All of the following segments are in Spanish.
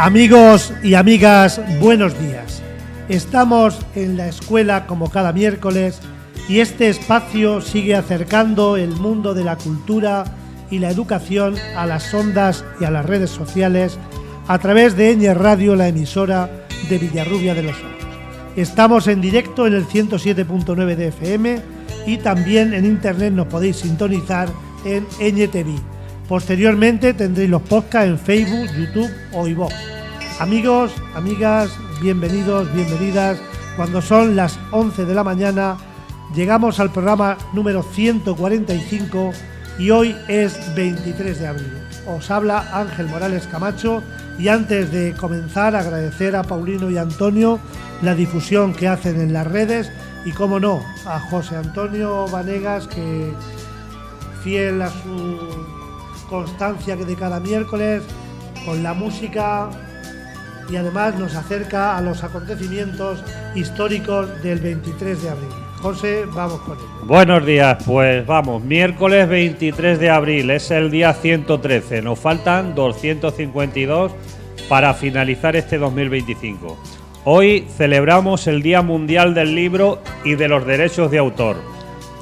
Amigos y amigas, buenos días. Estamos en la escuela como cada miércoles y este espacio sigue acercando el mundo de la cultura y la educación a las ondas y a las redes sociales a través de Eñe Radio, la emisora de Villarrubia de los Ojos. Estamos en directo en el 107.9 de FM y también en internet nos podéis sintonizar en Eñe TV. Posteriormente tendréis los podcasts en Facebook, YouTube o iVoox. Amigos, amigas, bienvenidos, bienvenidas. Cuando son las 11 de la mañana llegamos al programa número 145 y hoy es 23 de abril. Os habla Ángel Morales Camacho y antes de comenzar agradecer a Paulino y Antonio la difusión que hacen en las redes y, como no, a José Antonio Vanegas, que fiel a su constancia que de cada miércoles con la música y además nos acerca a los acontecimientos históricos del 23 de abril. José, vamos con ello. Buenos días, pues vamos, miércoles 23 de abril, es el día 113, nos faltan 252 para finalizar este 2025. Hoy celebramos el Día Mundial del Libro y de los Derechos de Autor.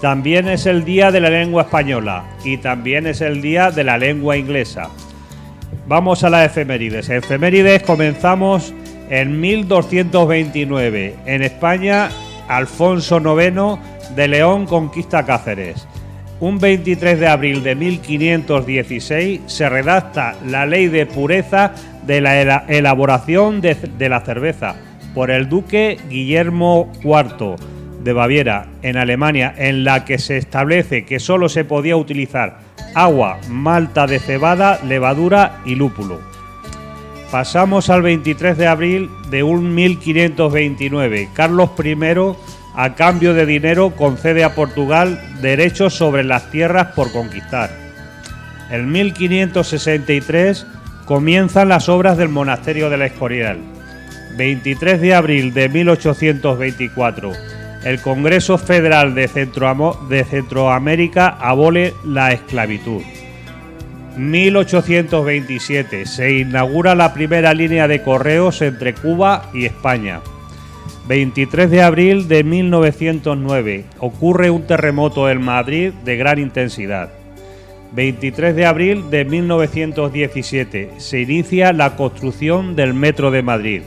También es el Día de la Lengua Española y también es el Día de la Lengua Inglesa. Vamos a las efemérides. Efemérides, comenzamos en 1229. En España, Alfonso IX de León conquista Cáceres. Un 23 de abril de 1516 se redacta la Ley de Pureza de la elaboración de la cerveza por el duque Guillermo IV de Baviera, en Alemania, en la que se establece que solo se podía utilizar agua, malta de cebada, levadura y lúpulo. Pasamos al 23 de abril de 1529. Carlos I, a cambio de dinero, concede a Portugal derechos sobre las tierras por conquistar. En 1563 comienzan las obras del monasterio del Escorial. 23 de abril de 1824. El Congreso Federal de Centroamérica abole la esclavitud. 1827. Se inaugura la primera línea de correos entre Cuba y España. 23 de abril de 1909. Ocurre un terremoto en Madrid de gran intensidad. 23 de abril de 1917. Se inicia la construcción del Metro de Madrid.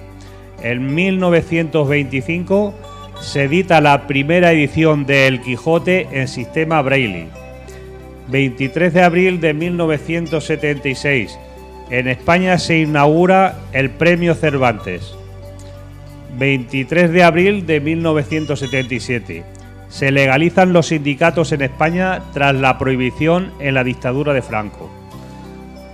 En 1925 se edita la primera edición de El Quijote en sistema Braille. 23 de abril de 1976. En España se inaugura el Premio Cervantes. 23 de abril de 1977. Se legalizan los sindicatos en España tras la prohibición en la dictadura de Franco.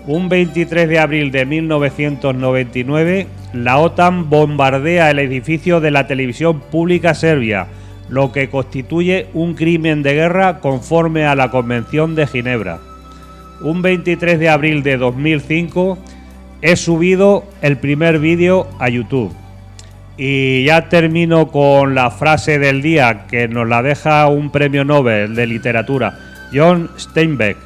Un 23 de abril de 1999, la OTAN bombardea el edificio de la televisión pública serbia, lo que constituye un crimen de guerra conforme a la Convención de Ginebra. Un 23 de abril de 2005 es subido el primer vídeo a YouTube. Y ya termino con la frase del día, que nos la deja un premio Nobel de literatura, John Steinbeck.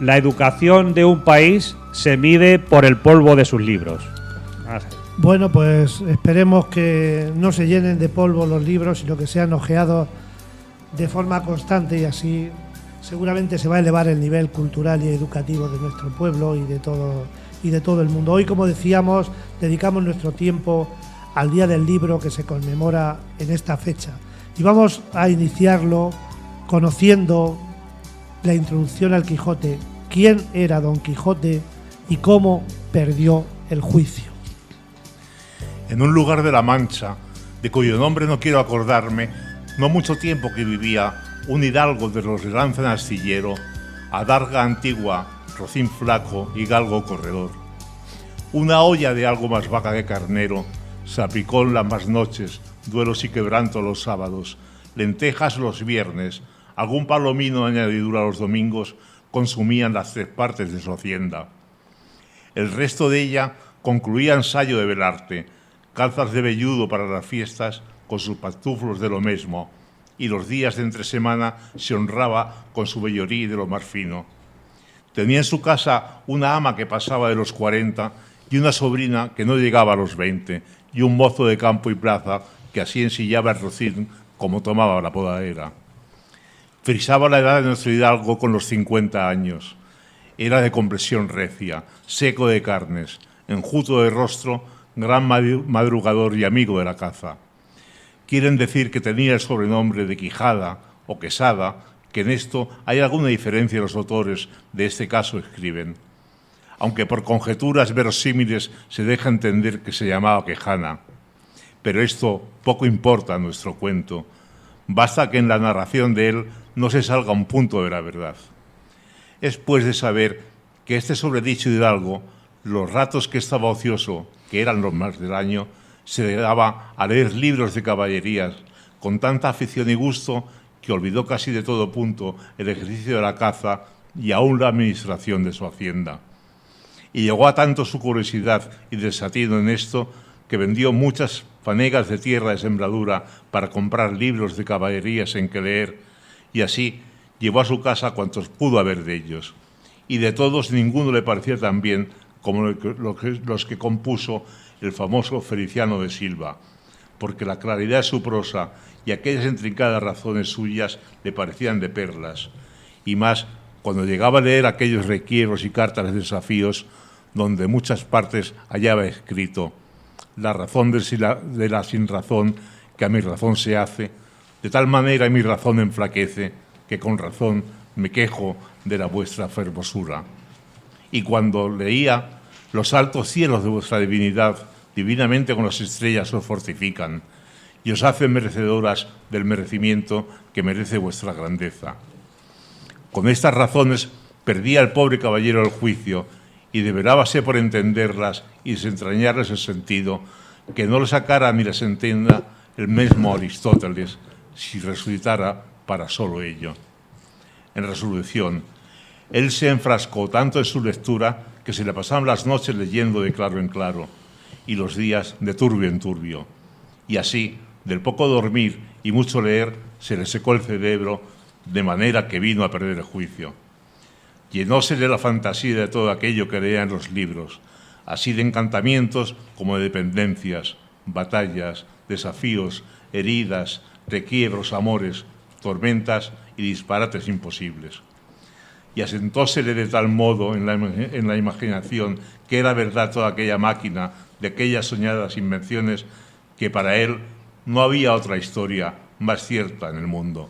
La educación de un país se mide por el polvo de sus libros. Bueno, pues esperemos que no se llenen de polvo los libros, sino que sean hojeados de forma constante y así seguramente se va a elevar el nivel cultural y educativo de nuestro pueblo y de todo el mundo. Hoy, como decíamos, dedicamos nuestro tiempo al Día del Libro que se conmemora en esta fecha y vamos a iniciarlo conociendo la introducción al Quijote, quién era Don Quijote y cómo perdió el juicio. En un lugar de la Mancha, de cuyo nombre no quiero acordarme, no mucho tiempo que vivía un hidalgo de los relance astillero, adarga antigua, rocín flaco y galgo corredor. Una olla de algo más vaca que carnero, sapicón las más noches, duelos y quebranto los sábados, lentejas los viernes, algún palomino añadidura los domingos, consumían las 3 partes de su hacienda. El resto de ella concluía ensayo de velarte, calzas de velludo para las fiestas con sus pantuflos de lo mismo, y los días de entre semana se honraba con su vellorí de lo más fino. Tenía en su casa una ama que pasaba de los 40 y una sobrina que no llegaba a los 20, y un mozo de campo y plaza que así ensillaba el rocín como tomaba la podadera. Frisaba la edad de nuestro hidalgo con los 50 años. Era de complexión recia, seco de carnes, enjuto de rostro, gran madrugador y amigo de la caza. Quieren decir que tenía el sobrenombre de Quijada o Quesada, que en esto hay alguna diferencia en los autores de este caso escriben, aunque por conjeturas verosímiles se deja entender que se llamaba Quejana. Pero esto poco importa a nuestro cuento. Basta que en la narración de él no se salga un punto de la verdad. Es pues de saber que este sobredicho hidalgo, los ratos que estaba ocioso, que eran los más del año, se daba a leer libros de caballerías, con tanta afición y gusto que olvidó casi de todo punto el ejercicio de la caza y aún la administración de su hacienda. Y llegó a tanto su curiosidad y desatino en esto que vendió muchas fanegas de tierra de sembradura para comprar libros de caballerías en que leer, y así llevó a su casa cuantos pudo haber de ellos. Y de todos ninguno le parecía tan bien como los que compuso el famoso Feliciano de Silva, porque la claridad de su prosa y aquellas intrincadas razones suyas le parecían de perlas, y más cuando llegaba a leer aquellos requiebros y cartas de desafíos donde en muchas partes hallaba escrito: la razón de la sin razón, que a mi razón se hace, de tal manera mi razón enflaquece, que con razón me quejo de la vuestra fervosura. Y cuando leía: los altos cielos de vuestra divinidad, divinamente con las estrellas os fortifican, y os hacen merecedoras del merecimiento que merece vuestra grandeza. Con estas razones perdía el pobre caballero el juicio, y deberábase por entenderlas y desentrañarles el sentido, que no le sacara ni les entienda el mismo Aristóteles, si resucitara para solo ello. En resolución, él se enfrascó tanto en su lectura que se le pasaban las noches leyendo de claro en claro y los días de turbio en turbio. Y así, del poco dormir y mucho leer, se le secó el cerebro de manera que vino a perder el juicio. Llenósele la fantasía de todo aquello que leía en los libros, así de encantamientos como de dependencias, batallas, desafíos, heridas, requiebros, amores, tormentas y disparates imposibles. Y asentósele de tal modo en la imaginación que era verdad toda aquella máquina de aquellas soñadas invenciones, que para él no había otra historia más cierta en el mundo.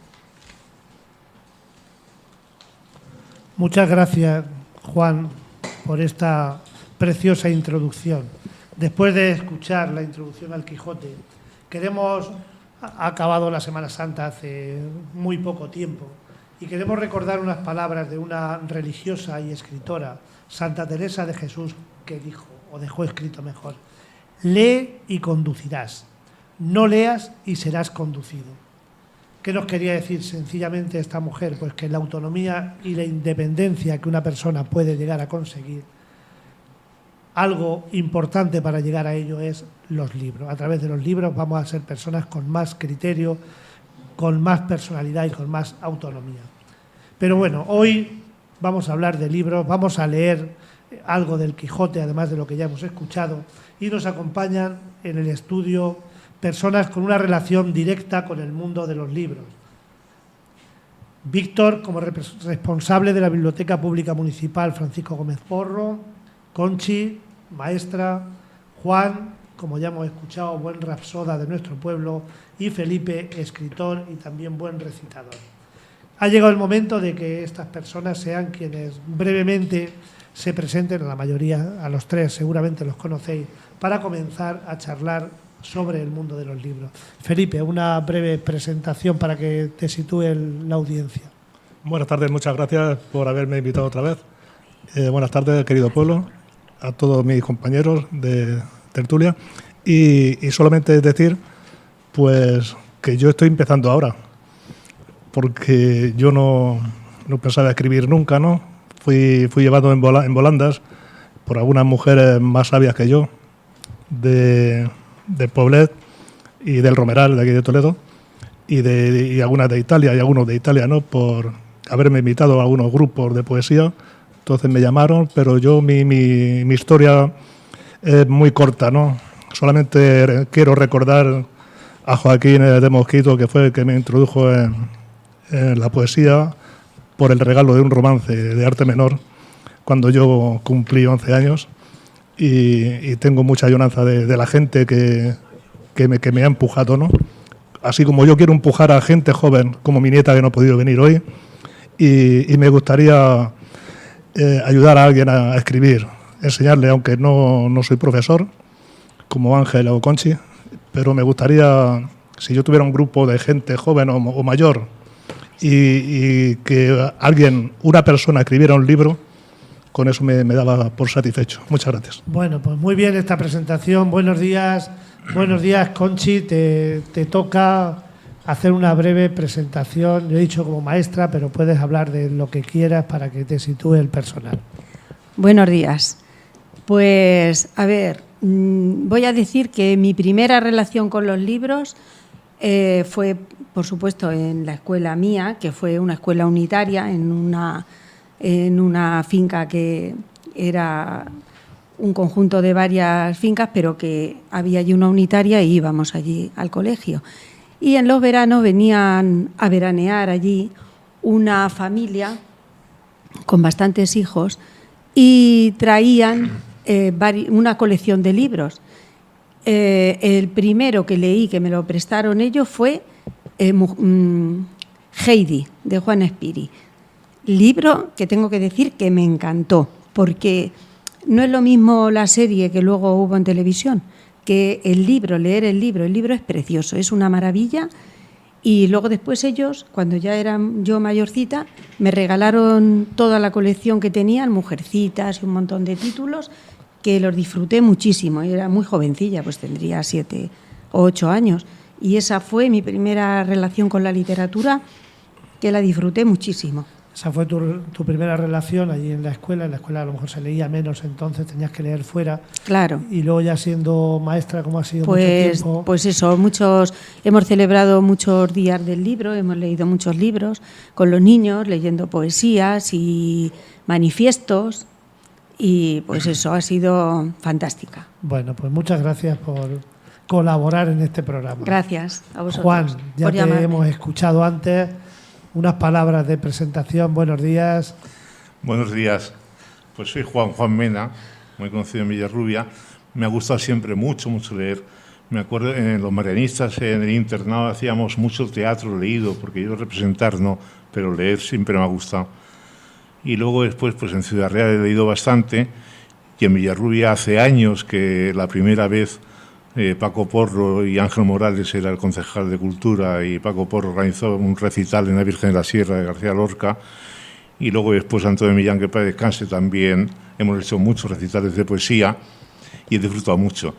Muchas gracias, Juan, por esta preciosa introducción. Después de escuchar la introducción al Quijote, ha acabado la Semana Santa hace muy poco tiempo, y queremos recordar unas palabras de una religiosa y escritora, Santa Teresa de Jesús, que dijo, o dejó escrito mejor: lee y conducirás, no leas y serás conducido. ¿Qué nos quería decir sencillamente esta mujer? Pues que la autonomía y la independencia que una persona puede llegar a conseguir, algo importante para llegar a ello es los libros. A través de los libros vamos a ser personas con más criterio, con más personalidad y con más autonomía. Pero bueno, hoy vamos a hablar de libros, vamos a leer algo del Quijote, además de lo que ya hemos escuchado, y nos acompañan en el estudio personas con una relación directa con el mundo de los libros. Víctor, como responsable de la Biblioteca Pública Municipal Francisco Gómez Porro; Conchi, maestra; Juan, como ya hemos escuchado, buen rapsoda de nuestro pueblo; y Felipe, escritor y también buen recitador. Ha llegado el momento de que estas personas sean quienes brevemente se presenten, a la mayoría, a los tres seguramente los conocéis, para comenzar a charlar sobre el mundo de los libros. Felipe, una breve presentación para que te sitúe la audiencia. Buenas tardes, muchas gracias por haberme invitado otra vez. Buenas tardes, querido pueblo, a todos mis compañeros de tertulia. Y solamente decir, pues, que yo estoy empezando ahora, porque yo no pensaba escribir nunca, ¿no? Fui llevado en volandas por algunas mujeres más sabias que yo, de Poblet y del Romeral, de aquí de Toledo, y algunas de Italia, y algunos de Italia, ¿no? Por haberme invitado a algunos grupos de poesía. Entonces me llamaron, pero yo mi historia muy corta, ¿no? Solamente quiero recordar a Joaquín de Mosquito, que fue el que me introdujo en la poesía por el regalo de un romance de arte menor cuando yo cumplí 11 años, y tengo mucha añoranza de la gente que me ha empujado, ¿no? Así como yo quiero empujar a gente joven como mi nieta, que no ha podido venir hoy, y me gustaría ayudar a alguien a escribir, enseñarle, aunque no soy profesor como Ángel o Conchi, pero me gustaría, si yo tuviera un grupo de gente joven o mayor y que alguien, una persona, escribiera un libro, con eso me daba por satisfecho. Muchas gracias. Bueno, pues muy bien esta presentación. Buenos días, Conchi. Te toca hacer una breve presentación. Yo he dicho como maestra, pero puedes hablar de lo que quieras para que te sitúe el personal. Buenos días. Pues, a ver, voy a decir que mi primera relación con los libros fue, por supuesto, en la escuela mía, que fue una escuela unitaria en una finca que era un conjunto de varias fincas, pero que había allí una unitaria y íbamos allí al colegio. Y en los veranos venían a veranear allí una familia con bastantes hijos y traían una colección de libros. El primero que leí, que me lo prestaron ellos, fue Heidi, de Juan Espiri. Libro que tengo que decir que me encantó, porque no es lo mismo la serie que luego hubo en televisión, que el libro, leer el libro es precioso, es una maravilla. Y luego después ellos, cuando ya era yo mayorcita, me regalaron toda la colección que tenían, Mujercitas y un montón de títulos, que los disfruté muchísimo. Era muy jovencilla, pues tendría 7 o 8 años. Y esa fue mi primera relación con la literatura, que la disfruté muchísimo. Esa fue tu primera relación allí en la escuela. En la escuela a lo mejor se leía menos, entonces tenías que leer fuera. Claro. Y luego ya siendo maestra, ¿cómo ha sido mucho tiempo? Pues eso, hemos celebrado muchos días del libro, hemos leído muchos libros con los niños, leyendo poesías y manifiestos, y pues eso ha sido fantástica. Bueno, pues muchas gracias por colaborar en este programa. Gracias a vosotros. Juan, ya por te llamarme. hemos escuchado antes. Unas palabras de presentación. Buenos días. Buenos días. Pues soy Juan Mena, muy conocido en Villarrubia. Me ha gustado siempre mucho leer. Me acuerdo en los marianistas, en el internado, hacíamos mucho teatro leído, porque yo representar no, pero leer siempre me ha gustado. Y luego después, pues en Ciudad Real he leído bastante, y en Villarrubia hace años que la primera vez Paco Porro y Ángel Morales era el concejal de Cultura, y Paco Porro organizó un recital en la Virgen de la Sierra de García Lorca, y luego después Antonio Millán, que para descanse, también hemos hecho muchos recitales de poesía y he disfrutado mucho.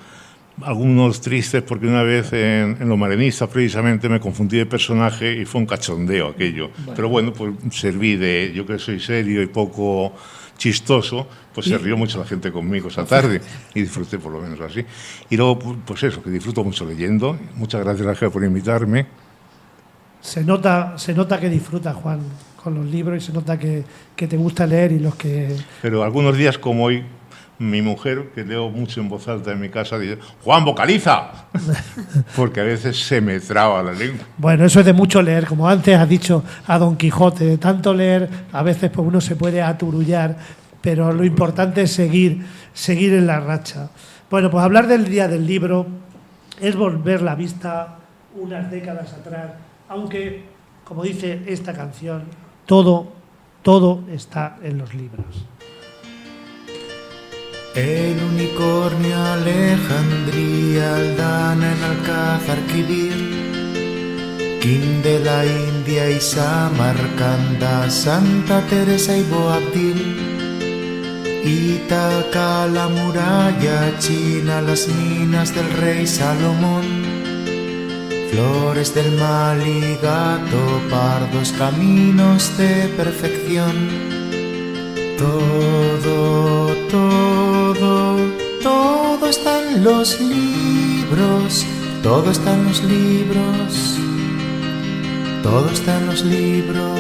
Algunos tristes porque una vez en Los Marianistas precisamente me confundí de personaje y fue un cachondeo aquello. Bueno. Pero bueno, pues serví de, yo que soy serio y poco chistoso, pues se rió mucho la gente conmigo esa tarde y disfruté por lo menos así. Y luego, pues eso, que disfruto mucho leyendo. Muchas gracias, Ángel, por invitarme. Se nota que disfrutas, Juan, con los libros, y se nota que te gusta leer y los que... Pero algunos días como hoy, mi mujer, que leo mucho en voz alta en mi casa, dice: ¡Juan, vocaliza! Porque a veces se me traba la lengua. Bueno, eso es de mucho leer, como antes has dicho a Don Quijote, de tanto leer, a veces pues uno se puede aturullar, pero lo importante es seguir en la racha. Bueno, pues hablar del Día del Libro es volver la vista unas décadas atrás, aunque, como dice esta canción, todo está en los libros. El unicornio, Alejandría, Aldana, en Alcázar, Quibir, Quim de la India y Samarcanda, Santa Teresa y Boabdil, Ítaca, la muralla china, las minas del rey Salomón, flores del mal y gato pardos, caminos de perfección. Todo está en los libros, todo está en los libros, todo está en los libros,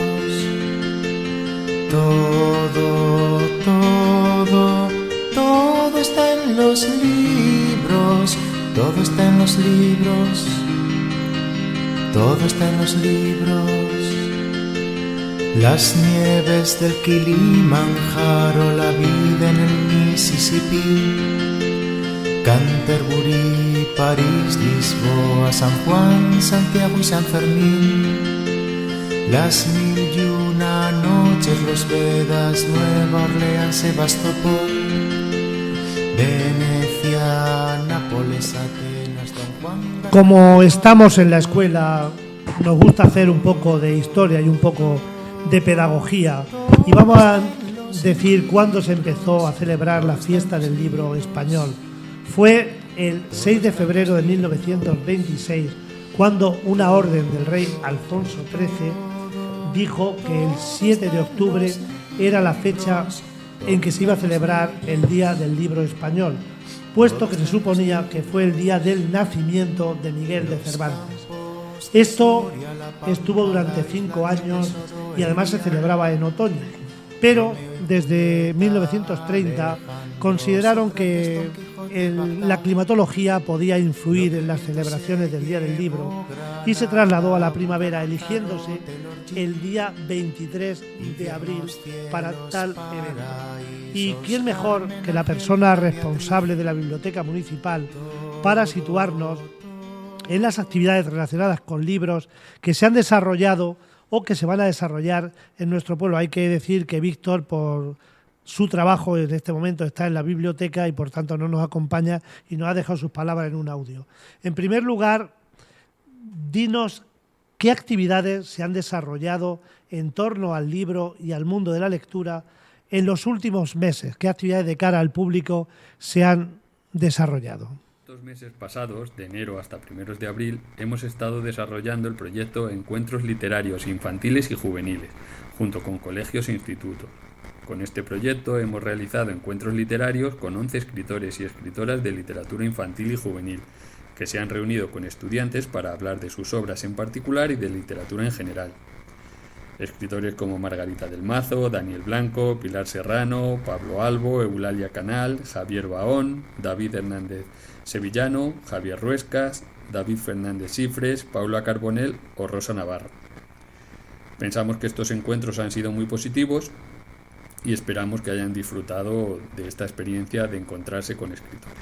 todo está en en los libros, todo está en los libros, todo está en los libros. Las nieves del Kilimanjaro, la vida en el Mississippi, Canterbury, París, Lisboa, San Juan, Santiago y San Fermín, las 1001 noches, los Vedas, Nueva Orleans, Sebastopol, Venecia, Nápoles, Atenas, Don Juan. Como estamos en la escuela, nos gusta hacer un poco de historia y un poco de pedagogía, y vamos a decir cuándo se empezó a celebrar la fiesta del libro español. Fue el 6 de febrero de 1926, cuando una orden del rey Alfonso XIII dijo que el 7 de octubre era la fecha en que se iba a celebrar el Día del Libro Español, puesto que se suponía que fue el día del nacimiento de Miguel de Cervantes. Esto estuvo durante 5 años y además se celebraba en otoño, pero desde 1930 consideraron que la climatología podía influir en las celebraciones del Día del Libro y se trasladó a la primavera, eligiéndose el día 23 de abril para tal evento. ¿Y quién mejor que la persona responsable de la Biblioteca Municipal para situarnos en las actividades relacionadas con libros que se han desarrollado o que se van a desarrollar en nuestro pueblo? Hay que decir que Víctor, por su trabajo en este momento, está en la biblioteca y por tanto no nos acompaña y nos ha dejado sus palabras en un audio. En primer lugar, dinos qué actividades se han desarrollado en torno al libro y al mundo de la lectura en los últimos meses, qué actividades de cara al público se han desarrollado. Estos meses pasados, de enero hasta primeros de abril, hemos estado desarrollando el proyecto Encuentros Literarios Infantiles y Juveniles, junto con colegios e institutos. Con este proyecto hemos realizado encuentros literarios con 11 escritores y escritoras de literatura infantil y juvenil, que se han reunido con estudiantes para hablar de sus obras en particular y de literatura en general. Escritores como Margarita del Mazo, Daniel Blanco, Pilar Serrano, Pablo Albo, Eulalia Canal, Javier Bahón, David Hernández Sevillano, Javier Ruescas, David Fernández Cifres, Paula Carbonell o Rosa Navarro. Pensamos que estos encuentros han sido muy positivos y esperamos que hayan disfrutado de esta experiencia de encontrarse con escritores.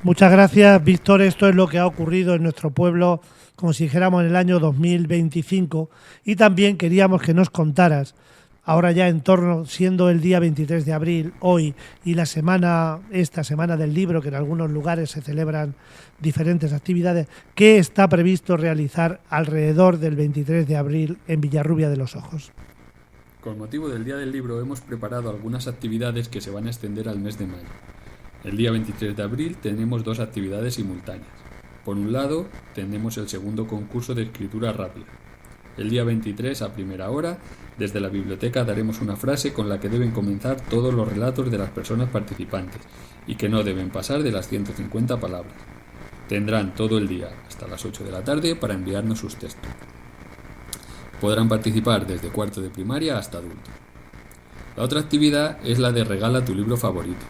Muchas gracias, Víctor. Esto es lo que ha ocurrido en nuestro pueblo, como si dijéramos, en el año 2025. Y también queríamos que nos contaras, ahora ya en torno, siendo el día 23 de abril, hoy, y esta semana del libro, que en algunos lugares se celebran diferentes actividades, ¿qué está previsto realizar alrededor del 23 de abril en Villarrubia de los Ojos? Con motivo del Día del Libro hemos preparado algunas actividades que se van a extender al mes de mayo. El día 23 de abril tenemos 2 actividades simultáneas. Por un lado, tenemos el segundo concurso de escritura rápida. El día 23 a primera hora, desde la biblioteca daremos una frase con la que deben comenzar todos los relatos de las personas participantes y que no deben pasar de las 150 palabras. Tendrán todo el día, hasta las 8 de la tarde, para enviarnos sus textos. Podrán participar desde cuarto de primaria hasta adulto. La otra actividad es la de regala tu libro favorito.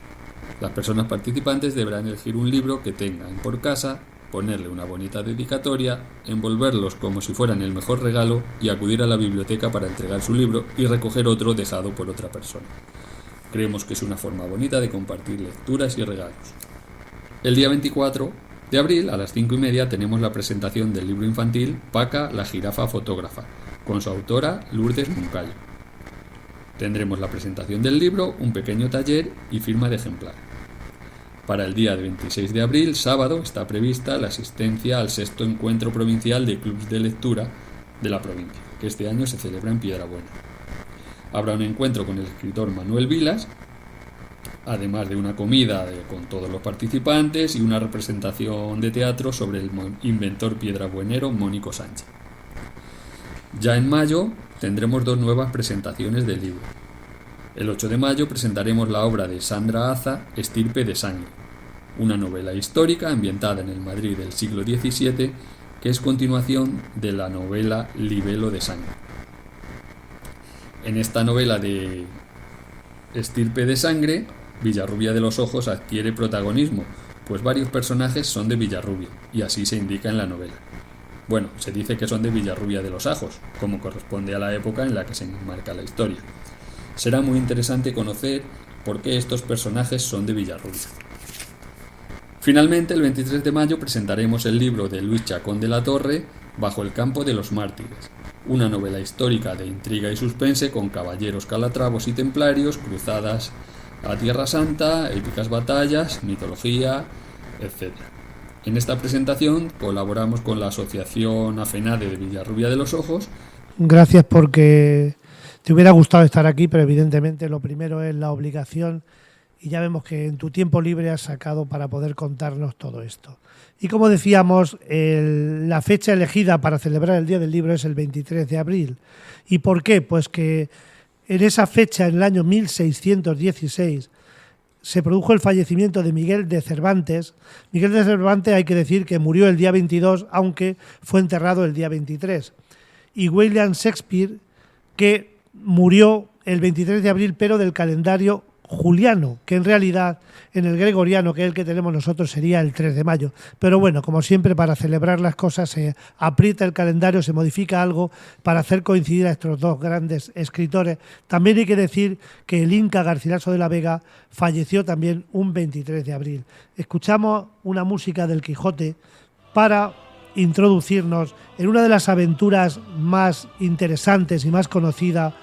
Las personas participantes deberán elegir un libro que tengan por casa, ponerle una bonita dedicatoria, envolverlos como si fueran el mejor regalo y acudir a la biblioteca para entregar su libro y recoger otro dejado por otra persona. Creemos que es una forma bonita de compartir lecturas y regalos. El día 24 de abril a las 5:30 tenemos la presentación del libro infantil Paca, la jirafa fotógrafa, con su autora Lourdes Moncayo. Tendremos la presentación del libro, un pequeño taller y firma de ejemplar. Para el día 26 de abril, sábado, está prevista la asistencia al 6º encuentro provincial de clubs de lectura de la provincia, que este año se celebra en Piedrabuena. Habrá un encuentro con el escritor Manuel Vilas, además de una comida con todos los participantes y una representación de teatro sobre el inventor piedrabuenero Mónico Sánchez. Ya en mayo tendremos 2 nuevas presentaciones del libro. El 8 de mayo presentaremos la obra de Sandra Aza, Estirpe de Sangre, una novela histórica ambientada en el Madrid del siglo XVII, que es continuación de la novela Libelo de Sangre. En esta novela de Estirpe de Sangre Villarrubia de los Ojos adquiere protagonismo, pues varios personajes son de Villarrubia, y así se indica en la novela. Bueno, se dice que son de Villarrubia de los Ajos, como corresponde a la época en la que se enmarca la historia. Será muy interesante conocer por qué estos personajes son de Villarrubia. Finalmente, el 23 de mayo presentaremos el libro de Luis Chacón de la Torre, Bajo el campo de los mártires, una novela histórica de intriga y suspense con caballeros calatravos y templarios, cruzadas a Tierra Santa, épicas batallas, mitología, etc. En esta presentación colaboramos con la Asociación AFENADE de Villarrubia de los Ojos. Gracias, porque te hubiera gustado estar aquí, pero evidentemente lo primero es la obligación, y ya vemos que en tu tiempo libre has sacado para poder contarnos todo esto. Y como decíamos, la fecha elegida para celebrar el Día del Libro es el 23 de abril. ¿Y por qué? Pues que en esa fecha, en el año 1616, se produjo el fallecimiento de Miguel de Cervantes. Miguel de Cervantes, hay que decir que murió el día 22, aunque fue enterrado el día 23. Y William Shakespeare, que murió el 23 de abril, pero del calendario juliano, que en realidad en el gregoriano, que es el que tenemos nosotros, sería el 3 de mayo. Pero bueno, como siempre, para celebrar las cosas se aprieta el calendario, se modifica algo para hacer coincidir a estos dos grandes escritores. También hay que decir que el Inca Garcilaso de la Vega falleció también un 23 de abril. Escuchamos una música del Quijote para introducirnos en una de las aventuras más interesantes y más conocidas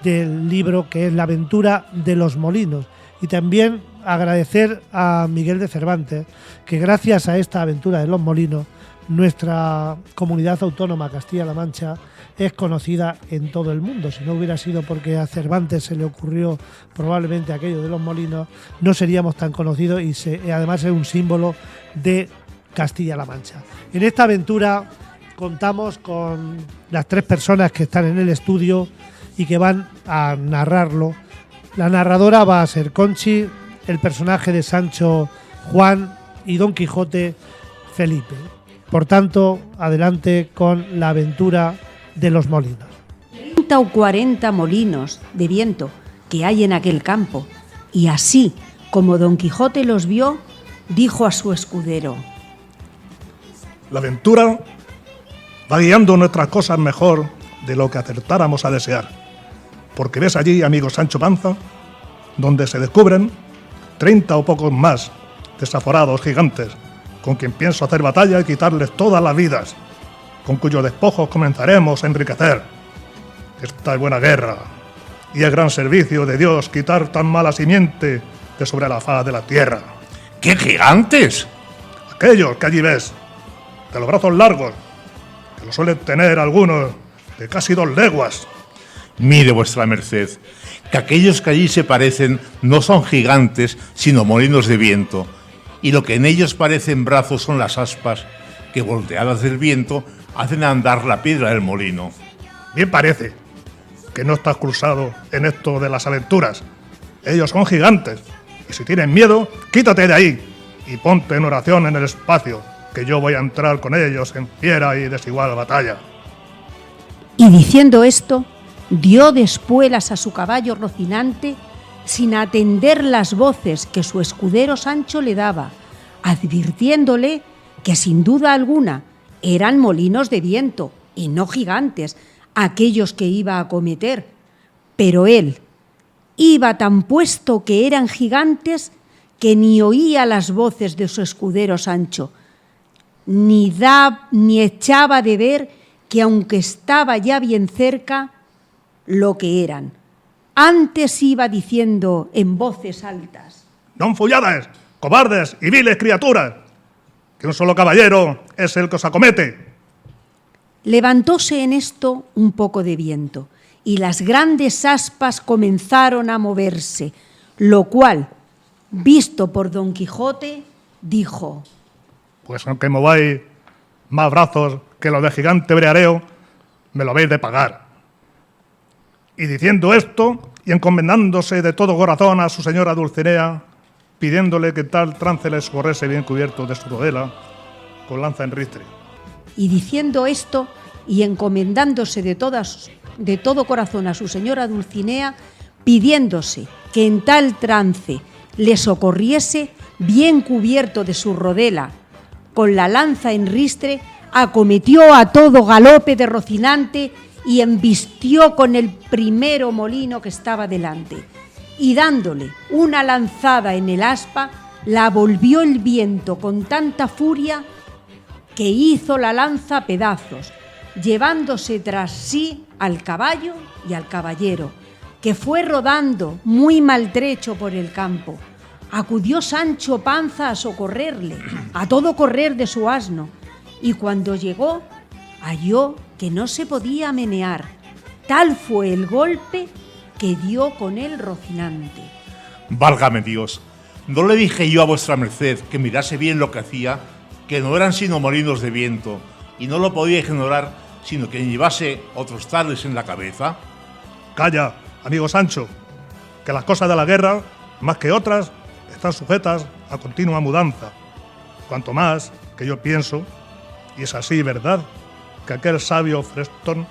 del libro, que es la aventura de los molinos. Y también agradecer a Miguel de Cervantes, que gracias a esta aventura de los molinos, nuestra comunidad autónoma Castilla-La Mancha es conocida en todo el mundo. Si no hubiera sido porque a Cervantes se le ocurrió probablemente aquello de los molinos, no seríamos tan conocidos, y además es un símbolo de Castilla-La Mancha. En esta aventura contamos con las tres personas que están en el estudio y que van a narrarlo. La narradora va a ser Conchi, el personaje de Sancho Juan y Don Quijote Felipe. Por tanto, adelante con la aventura de los molinos. 30 o 40 molinos de viento que hay en aquel campo, y así como Don Quijote los vio, dijo a su escudero: La aventura va guiando nuestras cosas mejor de lo que acertáramos a desear. Porque ves allí, amigo Sancho Panza, donde se descubren 30 o pocos más desaforados gigantes, con quien pienso hacer batalla y quitarles todas las vidas, con cuyos despojos comenzaremos a enriquecer. Esta es buena guerra, y es gran servicio de Dios quitar tan mala simiente de sobre la faz de la tierra. ¡Qué gigantes! Aquellos que allí ves, de los brazos largos, que lo suelen tener algunos de casi 2 leguas. Mire vuestra merced, que aquellos que allí se parecen no son gigantes, sino molinos de viento, y lo que en ellos parecen brazos son las aspas, que volteadas del viento hacen andar la piedra del molino. Bien parece que no estás cruzado en esto de las aventuras. Ellos son gigantes, y si tienes miedo, quítate de ahí, y ponte en oración en el espacio, que yo voy a entrar con ellos en fiera y desigual batalla. Y diciendo esto, dio de espuelas a su caballo Rocinante, sin atender las voces que su escudero Sancho le daba, advirtiéndole que sin duda alguna eran molinos de viento y no gigantes aquellos que iba a acometer. Pero él iba tan puesto que eran gigantes que ni oía las voces de su escudero Sancho, ni echaba de ver que aunque estaba ya bien cerca, lo que eran. Antes iba diciendo en voces altas: «Non follades, cobardes y viles criaturas, que un solo caballero es el que os acomete». Levantóse en esto un poco de viento, y las grandes aspas comenzaron a moverse, lo cual, visto por Don Quijote, dijo: «Pues aunque mováis más brazos que los de gigante breareo, me lo habéis de pagar». Y diciendo esto, y encomendándose de todo corazón a su señora Dulcinea, pidiéndole que tal trance les correse bien cubierto de su rodela, con lanza en ristre. Y diciendo esto, y encomendándose de todo corazón a su señora Dulcinea, pidiéndose que en tal trance le socorriese, bien cubierto de su rodela, con la lanza en ristre, acometió a todo galope de Rocinante y embistió con el primero molino que estaba delante, y dándole una lanzada en el aspa, la volvió el viento con tanta furia que hizo la lanza pedazos, llevándose tras sí al caballo y al caballero, que fue rodando muy maltrecho por el campo. Acudió Sancho Panza a socorrerle, a todo correr de su asno, y cuando llegó, halló que no se podía menear. Tal fue el golpe que dio con él Rocinante. Válgame Dios, ¿no le dije yo a vuestra merced que mirase bien lo que hacía, que no eran sino molinos de viento, y no lo podía ignorar, sino que llevase otros tales en la cabeza? Calla, amigo Sancho, que las cosas de la guerra, más que otras, están sujetas a continua mudanza. Cuanto más que yo pienso, y es así, ¿verdad?, que aquel sabio Frestón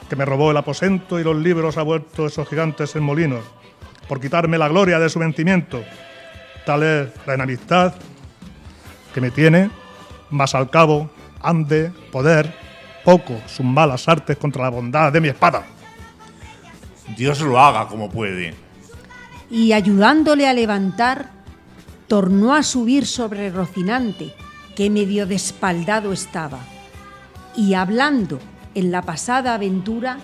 que me robó el aposento y los libros ha vuelto esos gigantes en molinos, por quitarme la gloria de su vencimiento. Tal es la enemistad que me tiene, mas al cabo, ande, poder, poco sus malas artes contra la bondad de mi espada. Dios lo haga como puede. Y ayudándole a levantar, tornó a subir sobre Rocinante, que medio despaldado estaba, y hablando en la pasada aventura,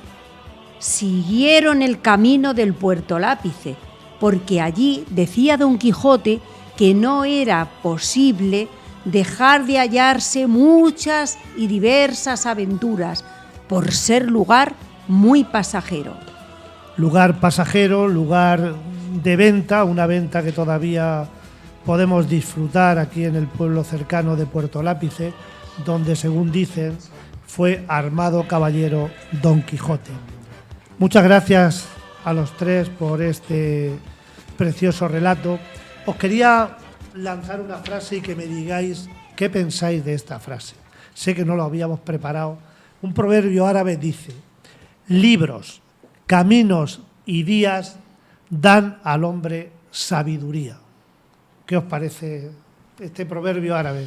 siguieron el camino del Puerto Lápice, porque allí decía Don Quijote que no era posible dejar de hallarse muchas y diversas aventuras, por ser lugar muy pasajero. Lugar pasajero, lugar de venta, una venta que todavía podemos disfrutar aquí en el pueblo cercano de Puerto Lápice, donde, según dicen, fue armado caballero Don Quijote. Muchas gracias a los tres por este precioso relato. Os quería lanzar una frase y que me digáis qué pensáis de esta frase. Sé que no lo habíamos preparado. Un proverbio árabe dice: libros, caminos y días dan al hombre sabiduría. ¿Qué os parece este proverbio árabe?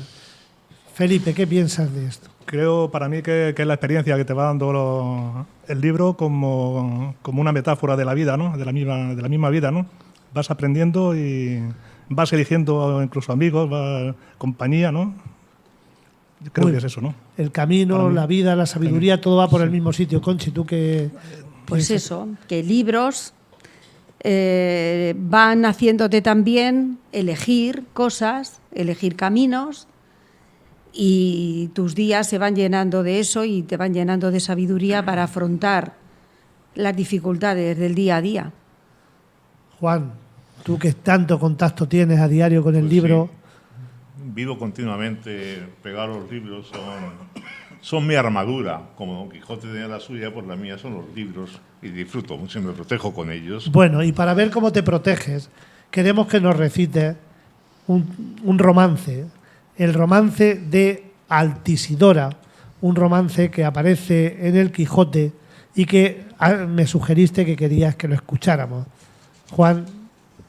Felipe, ¿qué piensas de esto? Creo para mí que es la experiencia que te va dando el libro como una metáfora de la vida, ¿no? De la misma vida, ¿no? Vas aprendiendo y vas eligiendo incluso amigos, compañía, ¿no? Yo creo que es eso, ¿no? El camino, la vida, la sabiduría, todo va por el mismo sitio. Conchi, ¿tú qué Pues piensas? eso, que libros van haciéndote también elegir cosas, elegir caminos, y tus días se van llenando de eso y te van llenando de sabiduría para afrontar las dificultades del día a día. Juan, tú que tanto contacto tienes a diario con el Pues libro. Sí. Vivo continuamente pegado a los libros, son mi armadura. Como Don Quijote tenía la suya, pues la mía son los libros y disfruto mucho y me protejo con ellos. Bueno, y para ver cómo te proteges, queremos que nos recites un romance, el romance de Altisidora, un romance que aparece en el Quijote y que me sugeriste que querías que lo escucháramos. Juan,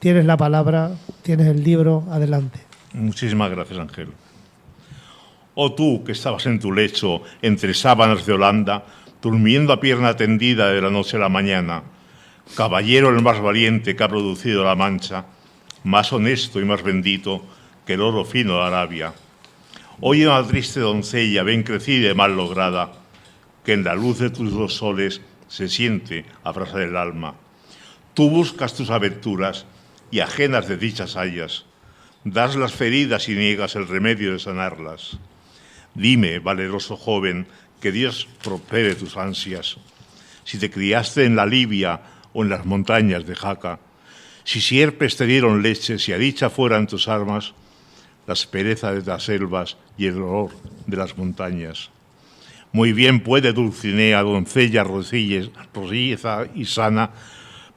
tienes la palabra, tienes el libro, adelante. Muchísimas gracias, Ángel. Oh tú, que estabas en tu lecho, entre sábanas de Holanda, durmiendo a pierna tendida de la noche a la mañana, caballero el más valiente que ha producido la Mancha, más honesto y más bendito que el oro fino de Arabia. Oye una triste doncella, bien crecida y mal lograda, que en la luz de tus dos soles se siente abrasa del alma. Tú buscas tus aventuras y ajenas de dichas hayas, das las feridas y niegas el remedio de sanarlas. Dime, valeroso joven, que Dios prospere tus ansias. Si te criaste en la Libia o en las montañas de Jaca, si sierpes te dieron leche, si a dicha fueran tus armas, la aspereza de las selvas y el dolor de las montañas. Muy bien puede Dulcinea, doncella rosilleza y sana,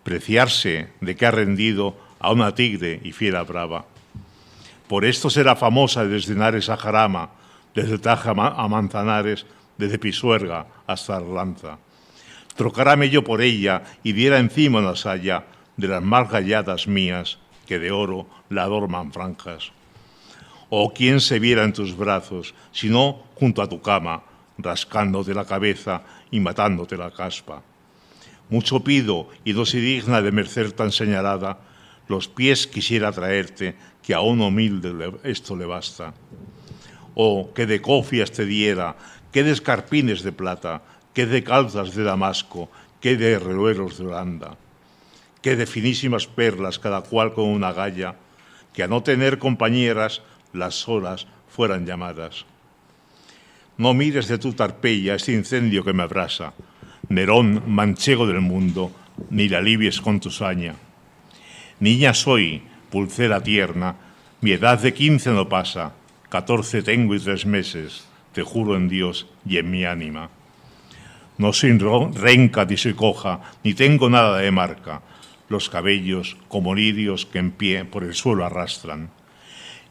preciarse de que ha rendido a una tigre y fiera brava. Por esto será famosa desde Henares a Jarama, desde Taja a Manzanares, desde Pisuerga hasta Arlanza. Trocaráme yo por ella y diera encima una saya de las más galladas mías que de oro la adornan franjas. Oh, ¿quién se viera en tus brazos, sino junto a tu cama, rascándote la cabeza y matándote la caspa? Mucho pido, y no soy digna de merced tan señalada, los pies quisiera traerte, que a un humilde esto le basta. Oh, que de cofias te diera, que de escarpines de plata, que de calzas de Damasco, que de herreruelos de Holanda, que de finísimas perlas, cada cual con una galla, que a no tener compañeras las horas fueran llamadas. No mires de tu tarpeya este incendio que me abrasa, Nerón, manchego del mundo, ni la alivies con tu saña. Niña soy, pulsera tierna, mi edad de 15 no pasa, 14 tengo y 3 meses, te juro en Dios y en mi ánima. No soy renca ni soy coja, ni tengo nada de marca, los cabellos como lirios que en pie por el suelo arrastran.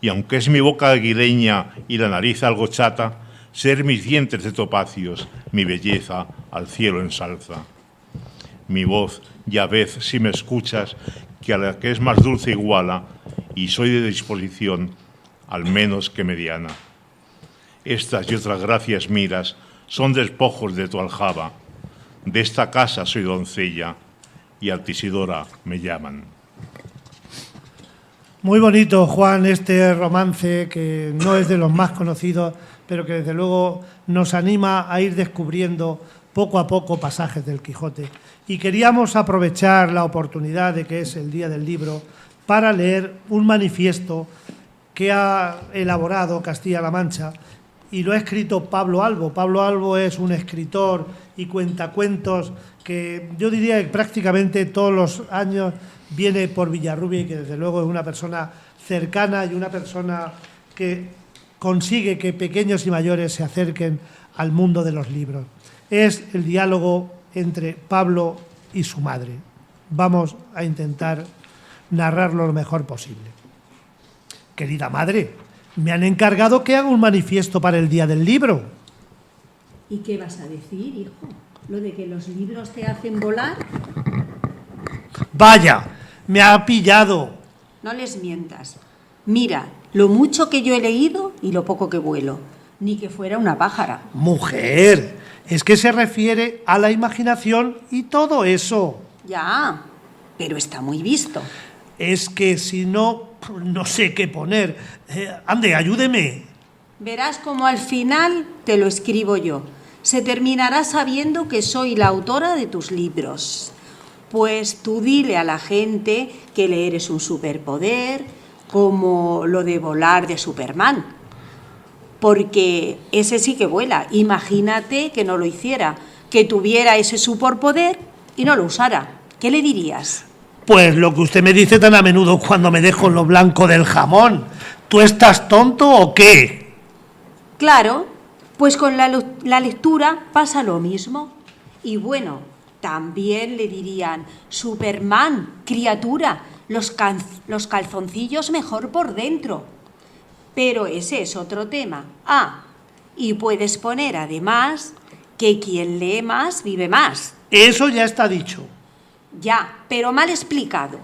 Y aunque es mi boca aguileña y la nariz algo chata, ser mis dientes de topacios, mi belleza al cielo ensalza. Mi voz, ya ves si me escuchas, que a la que es más dulce iguala, y soy de disposición, al menos que mediana. Estas y otras gracias miras son despojos de tu aljaba. De esta casa soy doncella, y Altisidora me llaman. Muy bonito, Juan, este romance que no es de los más conocidos, pero que desde luego nos anima a ir descubriendo poco a poco pasajes del Quijote. Y queríamos aprovechar la oportunidad de que es el Día del Libro para leer un manifiesto que ha elaborado Castilla-La Mancha y lo ha escrito Pablo Albo. Pablo Albo es un escritor y cuentacuentos que yo diría que prácticamente todos los años viene por Villarrubia y que desde luego es una persona cercana y una persona que consigue que pequeños y mayores se acerquen al mundo de los libros. Es el diálogo entre Pablo y su madre. Vamos a intentar narrarlo lo mejor posible. Querida madre, me han encargado que haga un manifiesto para el Día del Libro. ¿Y qué vas a decir, hijo? ¿Lo de que los libros te hacen volar? Vaya, me ha pillado. No les mientas. Mira, lo mucho que yo he leído y lo poco que vuelo. Ni que fuera una pájara. Mujer, es que se refiere a la imaginación y todo eso. Ya, pero está muy visto. Es que si no, no sé qué poner. Ande, ayúdeme. Verás como al final te lo escribo yo. Se terminará sabiendo que soy la autora de tus libros. Pues tú dile a la gente que leer es un superpoder, como lo de volar de Superman. Porque ese sí que vuela. Imagínate que no lo hiciera, que tuviera ese superpoder y no lo usara. ¿Qué le dirías? Pues lo que usted me dice tan a menudo cuando me dejo lo blanco del jamón. ¿Tú estás tonto o qué? Claro, pues con la lectura pasa lo mismo. Y bueno, también le dirían, Superman, criatura, los calzoncillos mejor por dentro. Pero ese es otro tema. Ah, y puedes poner además que quien lee más vive más. Eso ya está dicho. Ya, pero mal explicado.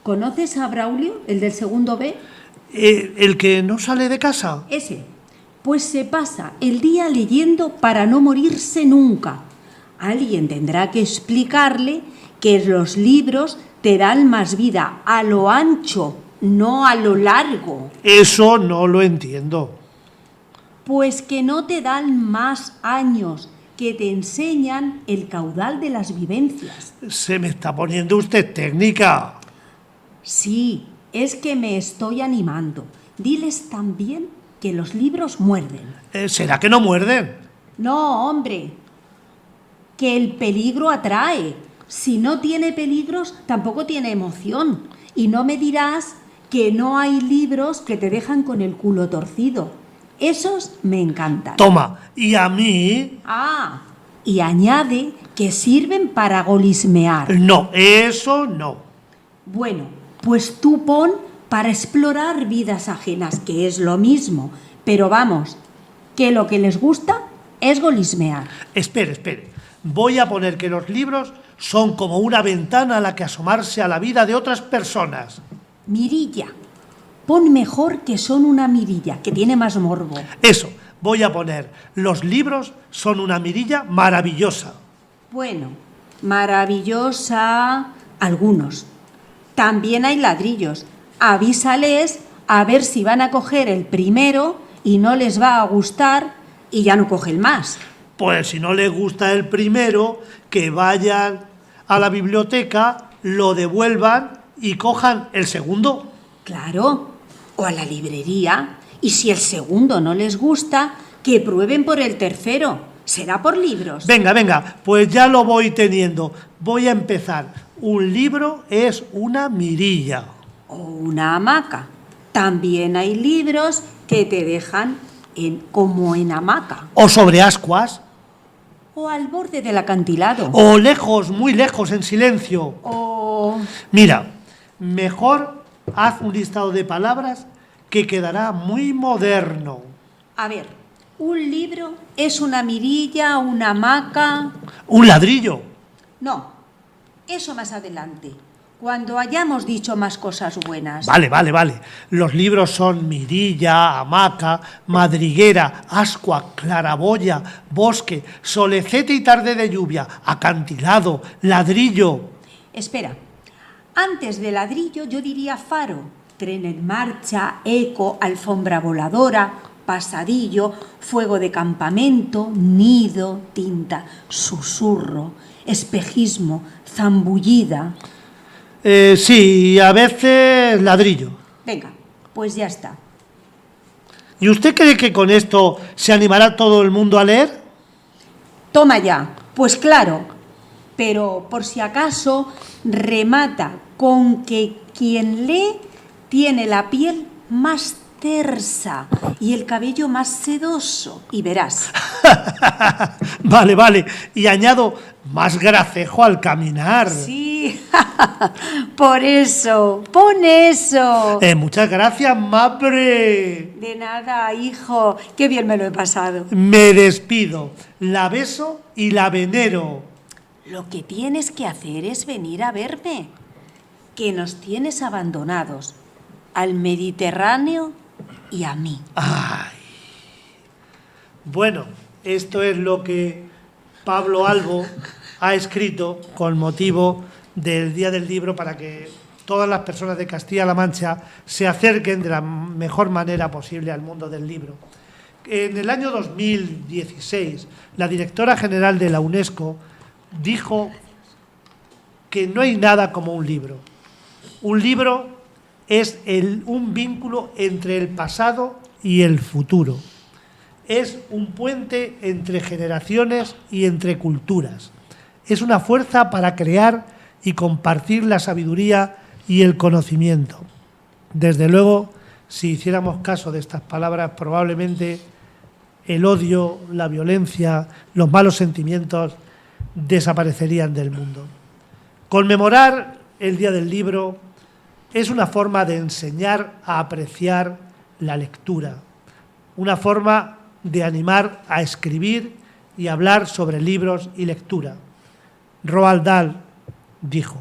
¿Conoces a Braulio, el del segundo B? ¿El que no sale de casa? Ese. Pues se pasa el día leyendo para no morirse nunca. Alguien tendrá que explicarle que los libros te dan más vida a lo ancho, no a lo largo. Eso no lo entiendo. Pues que no te dan más años, que te enseñan el caudal de las vivencias. Se me está poniendo usted técnica. Sí, es que me estoy animando. Diles también que los libros muerden. ¿Será que no muerden? No, hombre, que el peligro atrae. Si no tiene peligros, tampoco tiene emoción. Y no me dirás que no hay libros que te dejan con el culo torcido. Esos me encantan. Toma, ¿y a mí? Ah, y añade que sirven para golismear. No, eso no. Bueno, pues tú pon para explorar vidas ajenas, que es lo mismo. Pero vamos, que lo que les gusta es golismear. Espere. Voy a poner que los libros son como una ventana a la que asomarse a la vida de otras personas. Mirilla. Pon mejor que son una mirilla, que tiene más morbo. Eso, voy a poner, los libros son una mirilla maravillosa. Bueno, maravillosa, algunos. También hay ladrillos. Avísales a ver si van a coger el primero y no les va a gustar y ya no cogen más. Pues si no les gusta el primero, que vayan a la biblioteca, lo devuelvan y cojan el segundo. Claro, o a la librería. Y si el segundo no les gusta, que prueben por el tercero. Será por libros. Venga, pues ya lo voy teniendo. Voy a empezar. Un libro es una mirilla. O una hamaca. También hay libros que te dejan como en hamaca. O sobre ascuas. O al borde del acantilado. O lejos, muy lejos, en silencio. O... Mira, mejor haz un listado de palabras que quedará muy moderno. A ver, un libro es una mirilla, una hamaca... Un ladrillo. No, eso más adelante, cuando hayamos dicho más cosas buenas. Vale. Los libros son mirilla, hamaca, madriguera, ascua, claraboya, bosque, solecete y tarde de lluvia, acantilado, ladrillo. Espera, antes de ladrillo yo diría faro, tren en marcha, eco, alfombra voladora, pasadillo, fuego de campamento, nido, tinta, susurro, espejismo, zambullida. Sí, a veces ladrillo. Venga, pues ya está. ¿Y usted cree que con esto se animará todo el mundo a leer? Toma ya, pues claro, pero por si acaso remata con que quien lee tiene la piel más tersa y el cabello más sedoso, y verás. Vale, y añado más gracejo al caminar. Sí, por eso, pon eso. Muchas gracias, Mapre. De nada, hijo, qué bien me lo he pasado. Me despido, la beso y la venero. Lo que tienes que hacer es venir a verme, que nos tienes abandonados, al Mediterráneo y a mí. Ay. Bueno, esto es lo que Pablo Albo ha escrito con motivo del Día del Libro para que todas las personas de Castilla-La Mancha se acerquen de la mejor manera posible al mundo del libro. En el año 2016, la directora general de la UNESCO dijo que no hay nada como un libro. Un libro es un vínculo entre el pasado y el futuro. Es un puente entre generaciones y entre culturas. Es una fuerza para crear y compartir la sabiduría y el conocimiento. Desde luego, si hiciéramos caso de estas palabras, probablemente el odio, la violencia, los malos sentimientos desaparecerían del mundo. Conmemorar el Día del Libro es una forma de enseñar a apreciar la lectura, una forma de animar a escribir y hablar sobre libros y lectura. Roald Dahl dijo: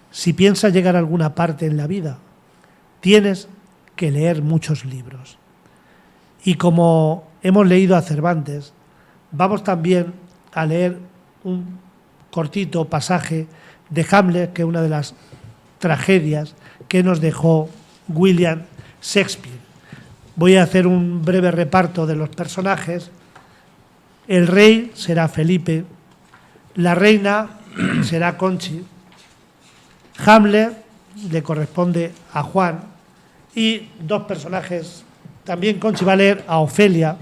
si piensas llegar a alguna parte en la vida, tienes que leer muchos libros. Y como hemos leído a Cervantes, vamos también a leer un cortito pasaje de Hamlet, que es una de las tragedias que nos dejó William Shakespeare. Voy a hacer un breve reparto de los personajes. El rey será Felipe, la reina será Conchi, Hamlet le corresponde a Juan y dos personajes, también Conchi va a leer a Ofelia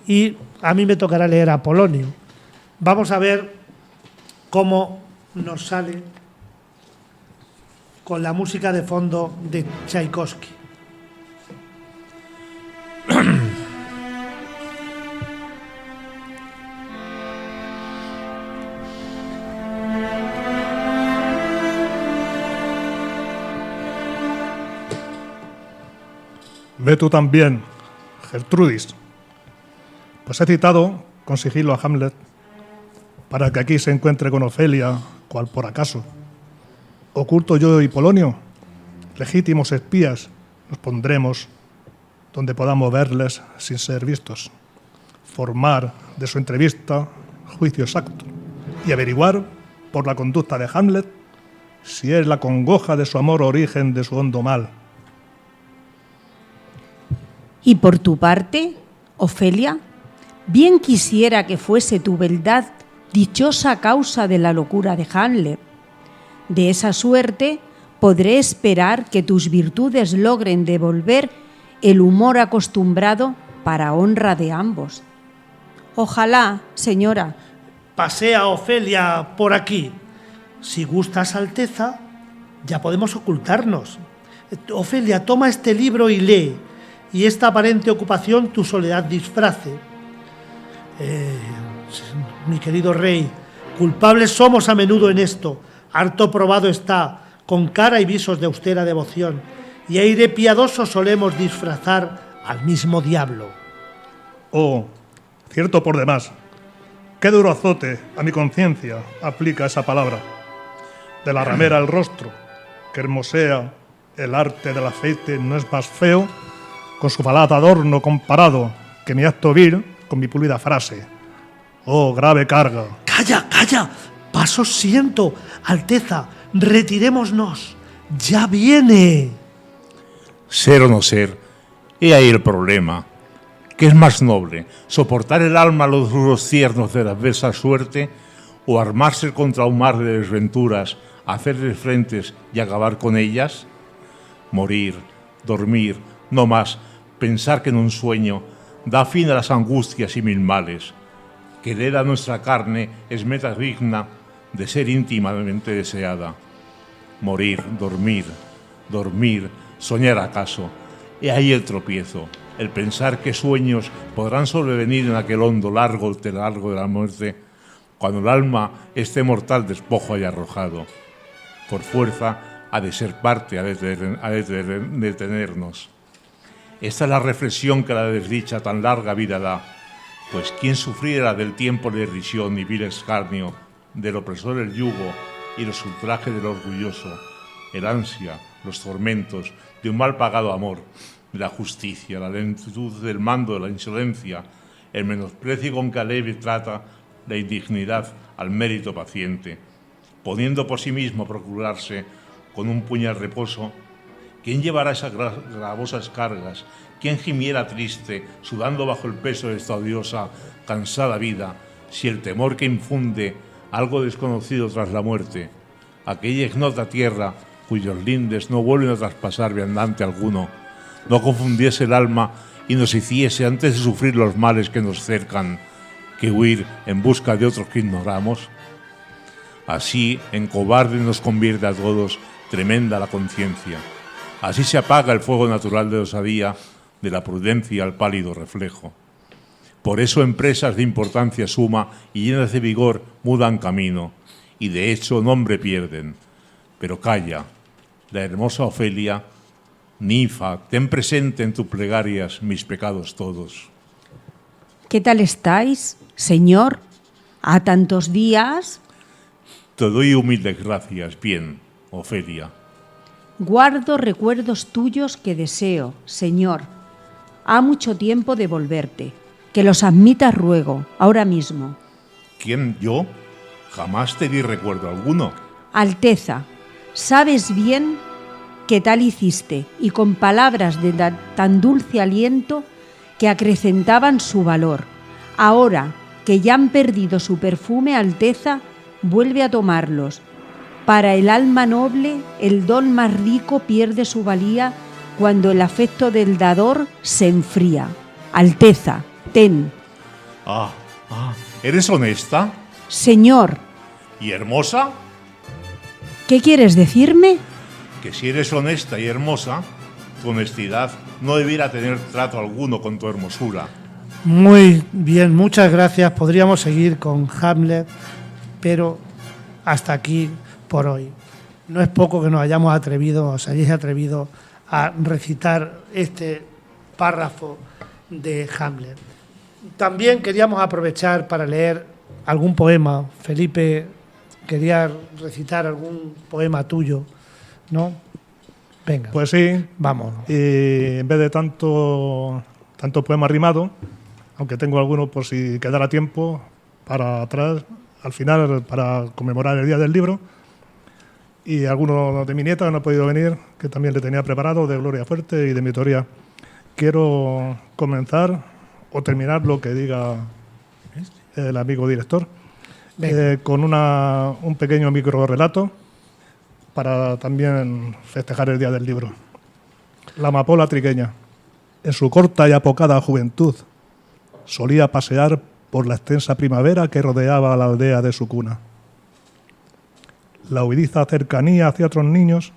y a mí me tocará leer a Polonio. Vamos a ver cómo nos sale con la música de fondo de Tchaikovsky. Ve tú también, Gertrudis. Pues he citado con sigilo a Hamlet para que aquí se encuentre con Ofelia, cual por acaso. Oculto yo y Polonio, legítimos espías, nos pondremos donde podamos verles sin ser vistos, formar de su entrevista juicio exacto y averiguar por la conducta de Hamlet si es la congoja de su amor origen de su hondo mal. Y por tu parte, Ofelia, bien quisiera que fuese tu beldad dichosa causa de la locura de Hamlet. De esa suerte podré esperar que tus virtudes logren devolver el humor acostumbrado para honra de ambos. Ojalá, señora. Pasea, Ofelia, por aquí. Si gustas, Alteza, ya podemos ocultarnos. Ofelia, toma este libro y lee, y esta aparente ocupación tu soledad disfrace. Mi querido rey, culpables somos a menudo en esto, harto probado está, con cara y visos de austera devoción, y aire piadoso solemos disfrazar al mismo diablo. Oh, cierto por demás, qué duro azote a mi conciencia aplica esa palabra. De la ramera al rostro, que hermosea el arte del aceite, no es más feo, con su falaz adorno comparado, que mi acto vil con mi pulida frase. Oh, grave carga. ¡Calla, calla! Pasos siento, Alteza, retirémonos. ¡Ya viene! Ser o no ser, he ahí el problema. ¿Qué es más noble, soportar el alma a los duros ciernos de la adversa suerte o armarse contra un mar de desventuras, hacerles frentes y acabar con ellas? Morir, dormir, no más, pensar que en un sueño da fin a las angustias y mil males. Querer a nuestra carne es meta digna de ser íntimamente deseada. Morir, dormir, dormir, soñar acaso. He ahí el tropiezo, el pensar que sueños podrán sobrevenir en aquel hondo largo de la muerte, cuando el alma este mortal despojo haya arrojado. Por fuerza ha de ser parte, ha de detenernos. Esta es la reflexión que la desdicha tan larga vida da, pues quien sufriera del tiempo de irrisión y vil escarnio, del opresor el yugo y los ultrajes del orgulloso, el ansia, los tormentos de un mal pagado amor, la justicia, la lentitud del mando de la insolencia, el menosprecio con que aleve trata la indignidad al mérito paciente, poniendo por sí mismo a procurarse con un puñal reposo, ¿quién llevará esas gravosas cargas? ¿Quién gimiera triste, sudando bajo el peso de esta odiosa, cansada vida, si el temor que infunde algo desconocido tras la muerte, aquella ignota tierra cuyos lindes no vuelven a traspasar viandante alguno, no confundiese el alma y nos hiciese, antes de sufrir los males que nos cercan, que huir en busca de otros que ignoramos? Así, en cobarde nos convierte a todos tremenda la conciencia. Así se apaga el fuego natural de osadía, de la prudencia al pálido reflejo. Por eso empresas de importancia suma y llenas de vigor mudan camino, y de hecho nombre pierden. Pero calla, la hermosa Ofelia, ninfa, ten presente en tus plegarias mis pecados todos. ¿Qué tal estáis, señor? ¿A tantos días? Te doy humildes gracias, bien, Ofelia. Guardo recuerdos tuyos que deseo, señor. Ha mucho tiempo de volverte. Que los admitas ruego, ahora mismo. ¿Quién, yo? Jamás te di recuerdo alguno. Alteza, sabes bien que tal hiciste, y con palabras de tan dulce aliento que acrecentaban su valor. Ahora que ya han perdido su perfume, Alteza, vuelve a tomarlos. Para el alma noble, el don más rico pierde su valía cuando el afecto del dador se enfría. Alteza, ten. ¿Eres honesta? Señor. ¿Y hermosa? ¿Qué quieres decirme? Que si eres honesta y hermosa, tu honestidad no debiera tener trato alguno con tu hermosura. Muy bien, muchas gracias. Podríamos seguir con Hamlet, pero hasta aquí por hoy. No es poco que nos hayamos atrevido, os hayáis atrevido a recitar este párrafo de Hamlet. También queríamos aprovechar para leer algún poema. Felipe quería recitar algún poema tuyo, ¿no? Venga, Pues sí, vamos. y en vez de tanto poema rimado, aunque tengo algunos por si quedara tiempo para atrás, al final, para conmemorar el Día del Libro, y algunos de mi nieta que no ha podido venir, que también le tenía preparado, de Gloria Fuerte y de mi autoría. Quiero comenzar o terminar lo que diga el amigo director, con un pequeño micro relato para también festejar el Día del Libro. La amapola trigueña, en su corta y apocada juventud, solía pasear por la extensa primavera que rodeaba la aldea de su cuna. La huidiza cercanía hacia otros niños